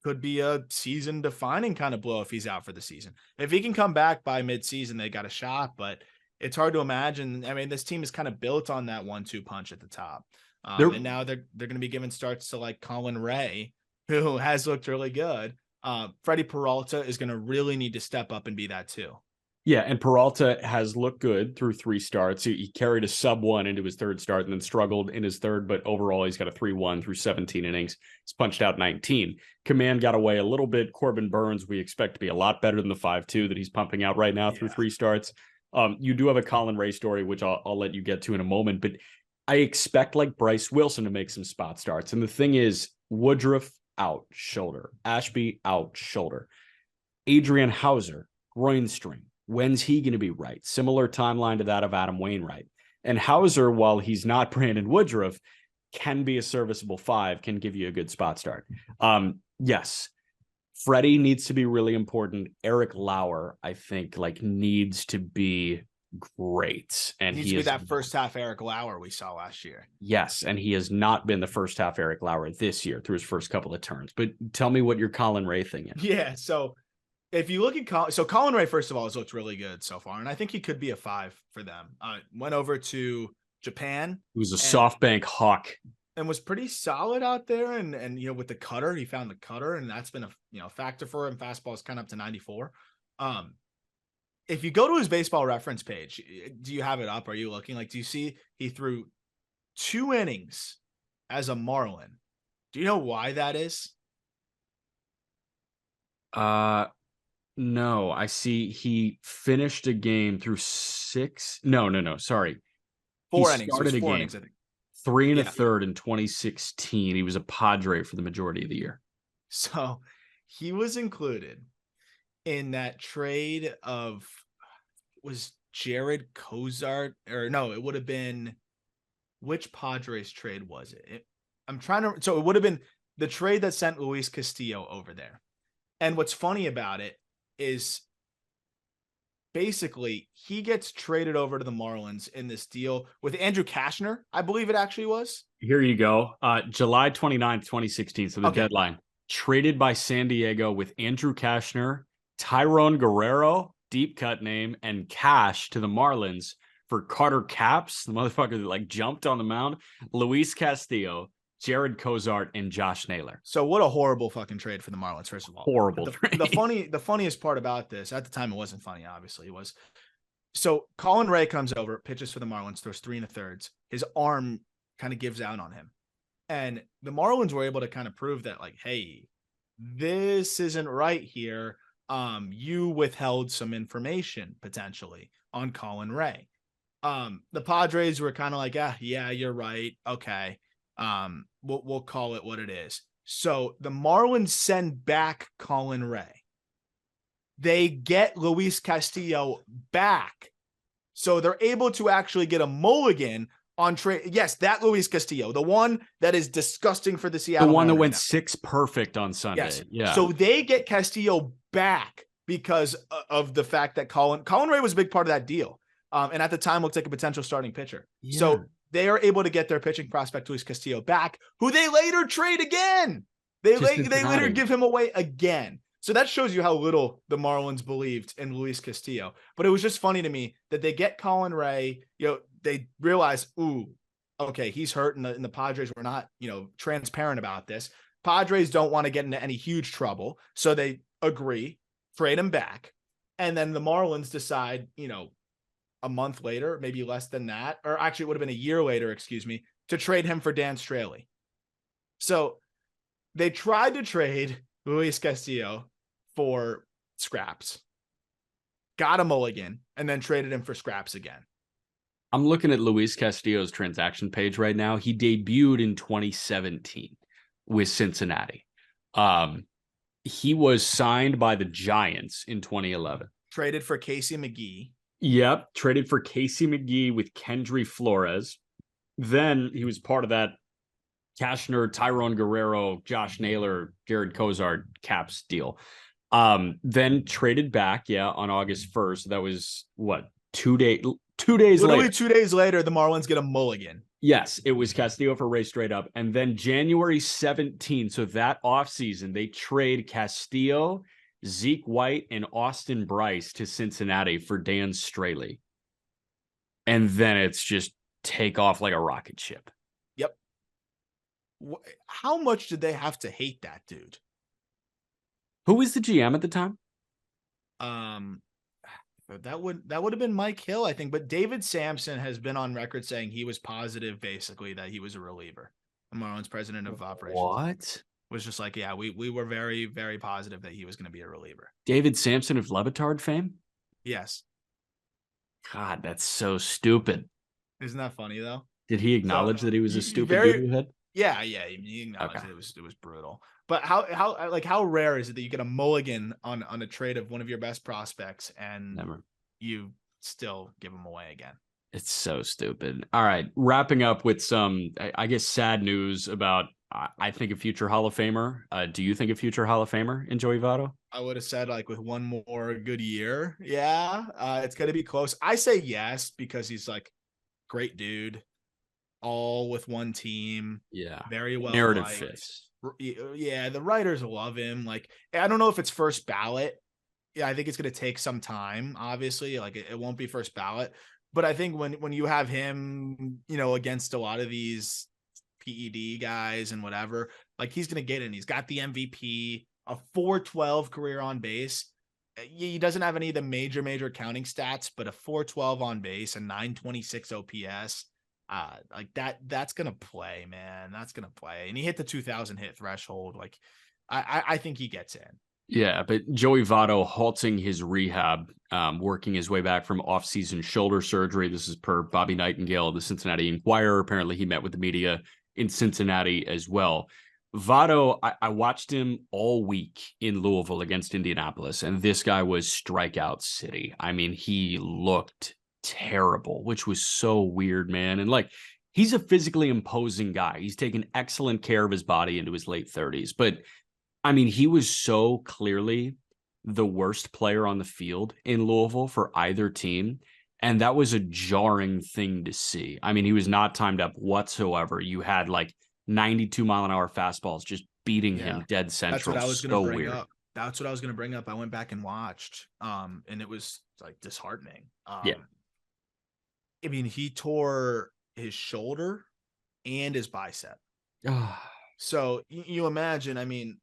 [SPEAKER 2] could be a season defining kind of blow if he's out for the season. If he can come back by mid-season, they got a shot, but it's hard to imagine. I mean, this team is kind of built on that 1-2 punch at the top. And now they're going to be giving starts to like Colin Ray, who has looked really good. Freddie Peralta is going to really need to step up and be that too.
[SPEAKER 1] Yeah, and Peralta has looked good through 3 starts. He carried a sub-1 into his 3rd start and then struggled in his 3rd, but overall he's got a 3-1 through 17 innings. He's punched out 19. Command got away a little bit. Corbin Burns, we expect to be a lot better than the 5-2 that he's pumping out right now through 3 starts. You do have a Colin Ray story, which I'll let you get to in a moment, but I expect like Bryce Wilson to make some spot starts. And the thing is, Woodruff out, shoulder. Ashby out, shoulder. Adrian Hauser, groin strain. When's he going to be right? Similar timeline to that of Adam Wainwright. And Hauser, while he's not Brandon Woodruff, can be a serviceable 5, can give you a good spot start. Yes, Freddie needs to be really important. Eric Lauer, I think, like needs to be great. And
[SPEAKER 2] he needs to be that first half Eric Lauer we saw last year.
[SPEAKER 1] Yes, and he has not been the first half Eric Lauer this year through his first couple of turns. But tell me what your Colin Ray thing is.
[SPEAKER 2] Yeah, so if you look at Colin Ray, first of all, has looked really good so far, and I think he could be a 5 for them. Went over to Japan.
[SPEAKER 1] He was a SoftBank Hawk
[SPEAKER 2] and was pretty solid out there. And with the cutter, he found the cutter, and that's been a factor for him. Fastball is kind of up to 94. If you go to his baseball reference page, do you have it up? Are you looking? Like, do you see he threw 2 innings as a Marlin? Do you know why that is?
[SPEAKER 1] No, I see he finished a game through 6. No. Sorry.
[SPEAKER 2] 4 innings.
[SPEAKER 1] Started a
[SPEAKER 2] 4
[SPEAKER 1] game.
[SPEAKER 2] innings, I think.
[SPEAKER 1] 3 1/3 in 2016. He was a Padre for the majority of the year.
[SPEAKER 2] So he was included in that trade of, was Jared Cozart, or no, it would have been, which Padres trade was it? So it would have been the trade that sent Luis Castillo over there. And what's funny about it is basically he gets traded over to the Marlins in this deal with Andrew Kashner, I believe it actually was.
[SPEAKER 1] Here you go. July 29th, 2016. So the deadline. Traded by San Diego with Andrew Kashner, Tyrone Guerrero, deep cut name, and cash to the Marlins for Carter Capps, the motherfucker that like jumped on the mound, Luis Castillo, Jared Cozart, and Josh Naylor.
[SPEAKER 2] So what a horrible fucking trade for the Marlins, first of all.
[SPEAKER 1] Horrible.
[SPEAKER 2] The funniest part about this, at the time it wasn't funny, obviously, was so Colin Ray comes over, pitches for the Marlins, throws 3 1/3. His arm kind of gives out on him. And the Marlins were able to kind of prove that, like, hey, this isn't right here. You withheld some information potentially on Colin Ray. The Padres were kind of like, yeah, you're right. Okay. We'll call it what it is. So the Marlins send back Colin Ray. They get Luis Castillo back. So they're able to actually get a mulligan on trade. Yes, that Luis Castillo, the one that is disgusting for the Seattle.
[SPEAKER 1] The one that
[SPEAKER 2] Mariners.
[SPEAKER 1] went 6 perfect on Sunday.
[SPEAKER 2] Yes.
[SPEAKER 1] Yeah.
[SPEAKER 2] So they get Castillo back because of the fact that Colin Ray was a big part of that deal. And at the time looked like a potential starting pitcher. Yeah. So they are able to get their pitching prospect Luis Castillo back, who they later trade again. They later give him away again. So that shows you how little the Marlins believed in Luis Castillo. But it was just funny to me that they get Colin Ray, they realize, okay, he's hurt, and the Padres were not, transparent about this. Padres don't want to get into any huge trouble, so they agree, trade him back. And then the Marlins decide, a month later, maybe less than that, or actually it would have been a year later, to trade him for Dan Straley. So they tried to trade Luis Castillo for scraps, got a mulligan, and then traded him for scraps again.
[SPEAKER 1] I'm looking at Luis Castillo's transaction page right now. He debuted in 2017 with Cincinnati. He was signed by the Giants in 2011.
[SPEAKER 2] Traded for Casey McGee.
[SPEAKER 1] Yep, traded for Casey McGee with Kendry Flores. Then he was part of that Cashner, Tyrone Guerrero, Josh Naylor, Jared Kozar Caps deal. Then traded back, on August 1st. That was what, 2 days
[SPEAKER 2] Literally
[SPEAKER 1] later.
[SPEAKER 2] 2 days later, the Marlins get a mulligan.
[SPEAKER 1] Yes, it was Castillo for Ray straight up. And then January 17th, so that offseason, they trade Castillo, Zeke White, and Austin Bryce to Cincinnati for Dan Straley. And then it's just take off like a rocket ship.
[SPEAKER 2] Yep. How much did they have to hate that dude?
[SPEAKER 1] Who was the GM at the time?
[SPEAKER 2] That would have been Mike Hill, I think. But David Sampson has been on record saying he was positive, basically, that he was a reliever. The Marlins president of operations.
[SPEAKER 1] What?
[SPEAKER 2] Was just like, yeah, we were very, very positive that he was going to be a reliever.
[SPEAKER 1] David Sampson of Levitard fame?
[SPEAKER 2] Yes.
[SPEAKER 1] God, that's so stupid.
[SPEAKER 2] Isn't that funny though?
[SPEAKER 1] Did he acknowledge that he was a stupid dude who had?
[SPEAKER 2] Yeah, he acknowledged it was brutal. But how rare is it that you get a mulligan on a trade of one of your best prospects and you still give him away again?
[SPEAKER 1] It's so stupid. All right, wrapping up with some, I guess, sad news about, I think, a future Hall of Famer. Do you think a future Hall of Famer in Joey Votto?
[SPEAKER 2] I would have said like with one more good year. Yeah, it's going to be close. I say yes because he's like great dude, all with one team.
[SPEAKER 1] Yeah,
[SPEAKER 2] very well.
[SPEAKER 1] Narrative fits.
[SPEAKER 2] Yeah, the writers love him. Like, I don't know if it's first ballot. Yeah, I think it's going to take some time. Obviously, like it won't be first ballot. But I think when you have him, against a lot of these PED guys and whatever, like he's going to get in. He's got the MVP, a 412 career on base. He doesn't have any of the major counting stats, but a 412 on base and 926 OPS. Like that's going to play, man. That's going to play. And he hit the 2,000 hit threshold. Like I think he gets in.
[SPEAKER 1] Yeah, but Joey Votto halting his rehab, working his way back from off-season shoulder surgery. This is per Bobby Nightingale of the Cincinnati Enquirer. Apparently he met with the media in Cincinnati as well. Votto, I watched him all week in Louisville against Indianapolis, and this guy was strikeout city. I mean, he looked terrible, which was so weird, man. And like, he's a physically imposing guy. He's taken excellent care of his body into his late 30s, but I mean, he was so clearly the worst player on the field in Louisville for either team. And that was a jarring thing to see. I mean, he was not timed up whatsoever. You had like 92-mile-an-hour fastballs just beating him dead central.
[SPEAKER 2] That's what I was going to bring up. That's what I was going to bring up. I went back and watched, and it was like disheartening. I mean, he tore his shoulder and his bicep. So you imagine, I mean,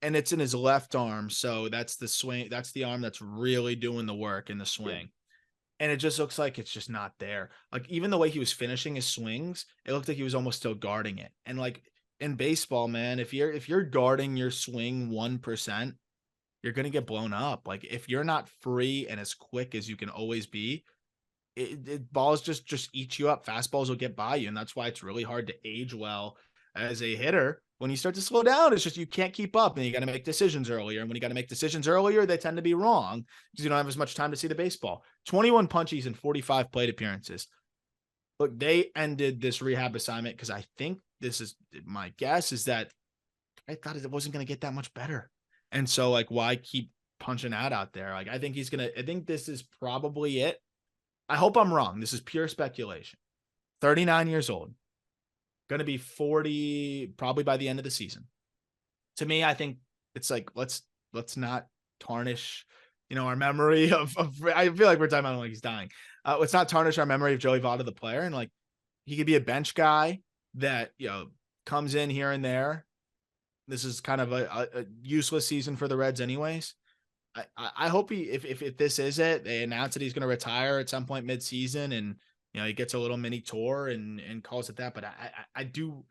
[SPEAKER 2] and it's in his left arm. So that's the swing. That's the arm that's really doing the work in the swing. Yeah. And it just looks like it's just not there. Like even the way he was finishing his swings, it looked like he was almost still guarding it. And like in baseball, man, if you're guarding your swing 1%, you're going to get blown up. Like if you're not free and as quick as you can always be, balls just eat you up. Fastballs will get by you. And that's why it's really hard to age well as a hitter. When you start to slow down, it's just you can't keep up and you got to make decisions earlier. And when you got to make decisions earlier, they tend to be wrong because you don't have as much time to see the baseball. 21 punchies and 45 plate appearances. Look, they ended this rehab assignment because I think this is my guess is that I thought it wasn't going to get that much better. And so, like, why keep punching out there? Like, I think this is probably it. I hope I'm wrong. This is pure speculation. 39 years old. Going to be 40 probably by the end of the season. To me, I think it's like let's not tarnish, our memory of I feel like we're talking about him like he's dying. Let's not tarnish our memory of Joey Votto, the player, and like he could be a bench guy that comes in here and there. This is kind of a useless season for the Reds, anyways. I hope if this is it, they announce that he's going to retire at some point mid-season, and he gets a little mini tour and calls it that. But I do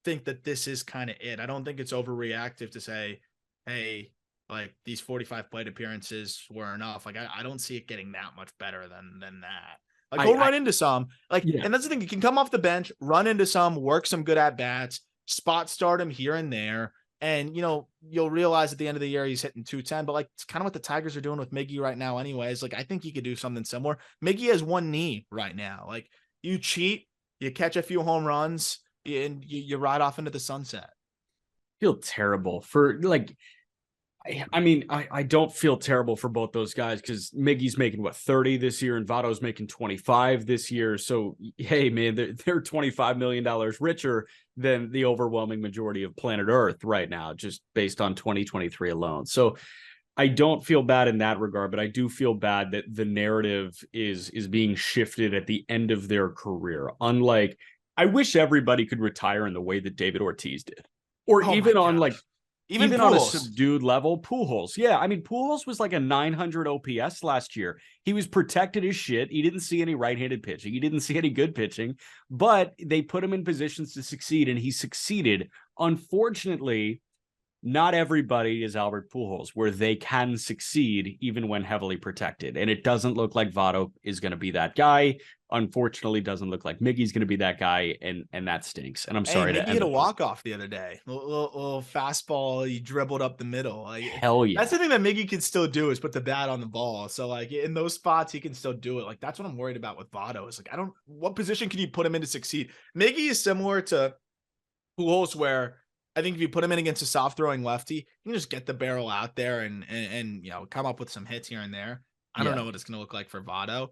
[SPEAKER 2] think that this is kind of it. I don't think it's overreactive to say, hey, like these 45 plate appearances were enough. Like I don't see it getting that much better than that. Like he'll run into some, like,
[SPEAKER 1] yeah.
[SPEAKER 2] and that's the thing. You can come off the bench, run into some, work some good at bats, spot start him here and there. And you'll realize at the end of the year he's hitting 210, but like it's kind of what the Tigers are doing with Miggy right now, anyways. Like I think he could do something similar. Miggy has one knee right now. Like you cheat, you catch a few home runs, and you ride off into the sunset.
[SPEAKER 1] Feel terrible for like. I mean, I don't feel terrible for both those guys because Miggy's making what 30 this year and Votto's making 25 this year. So hey, man, they're $25 million richer than the overwhelming majority of planet Earth right now, just based on 2023 alone. So I don't feel bad in that regard, but I do feel bad that the narrative is being shifted at the end of their career. Unlike, I wish everybody could retire in the way that David Ortiz did, or
[SPEAKER 2] Oh
[SPEAKER 1] even on
[SPEAKER 2] gosh.
[SPEAKER 1] like. Even
[SPEAKER 2] Pujols.
[SPEAKER 1] on a subdued level, Pujols. Yeah, I mean, Pujols was like a 900 OPS last year. He was protected as shit. He didn't see any right-handed pitching. He didn't see any good pitching, but they put him in positions to succeed, and he succeeded. Unfortunately, not everybody is Albert Pujols, where they can succeed even when heavily protected. And it doesn't look like Votto is going to be that guy. Unfortunately, doesn't look like Miggy's going to be that guy, and that stinks. And I'm sorry
[SPEAKER 2] Hey,
[SPEAKER 1] to
[SPEAKER 2] Miggy
[SPEAKER 1] end
[SPEAKER 2] hit a
[SPEAKER 1] it.
[SPEAKER 2] walk-off the other day. Little fastball, he dribbled up the middle. Like,
[SPEAKER 1] Hell yeah.
[SPEAKER 2] that's the thing that Miggy can still do is put the bat on the ball. So like in those spots, he can still do it. Like that's what I'm worried about with Votto. Is like what position can you put him in to succeed? Miggy is similar to Pujols, where I think if you put him in against a soft throwing lefty, you can just get the barrel out there and come up with some hits here and there. I don't
[SPEAKER 1] Yeah.
[SPEAKER 2] know what it's going to look like for Votto.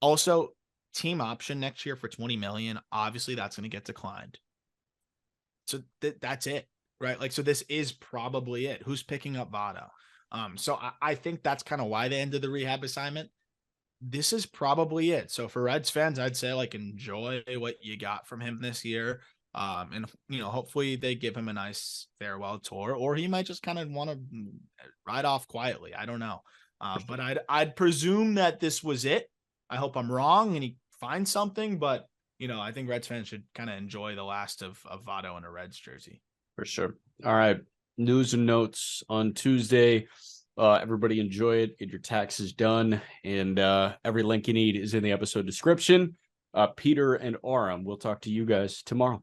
[SPEAKER 2] Also, team option next year for 20 million. Obviously, that's going to get declined. So that's it, right? Like, so this is probably it. Who's picking up Votto? So I think that's kind of why they ended the rehab assignment. This is probably it. So for Reds fans, I'd say like enjoy what you got from him this year. And hopefully they give him a nice farewell tour, or he might just kind of want to ride off quietly. I don't know. But I'd presume that this was it. I hope I'm wrong and he finds something, but I think Reds fans should kind of enjoy the last of Votto in a Reds jersey.
[SPEAKER 1] For sure. All right. News and notes on Tuesday. Everybody enjoy it. Get your taxes done. And every link you need is in the episode description. Peter and Aram, we'll talk to you guys tomorrow.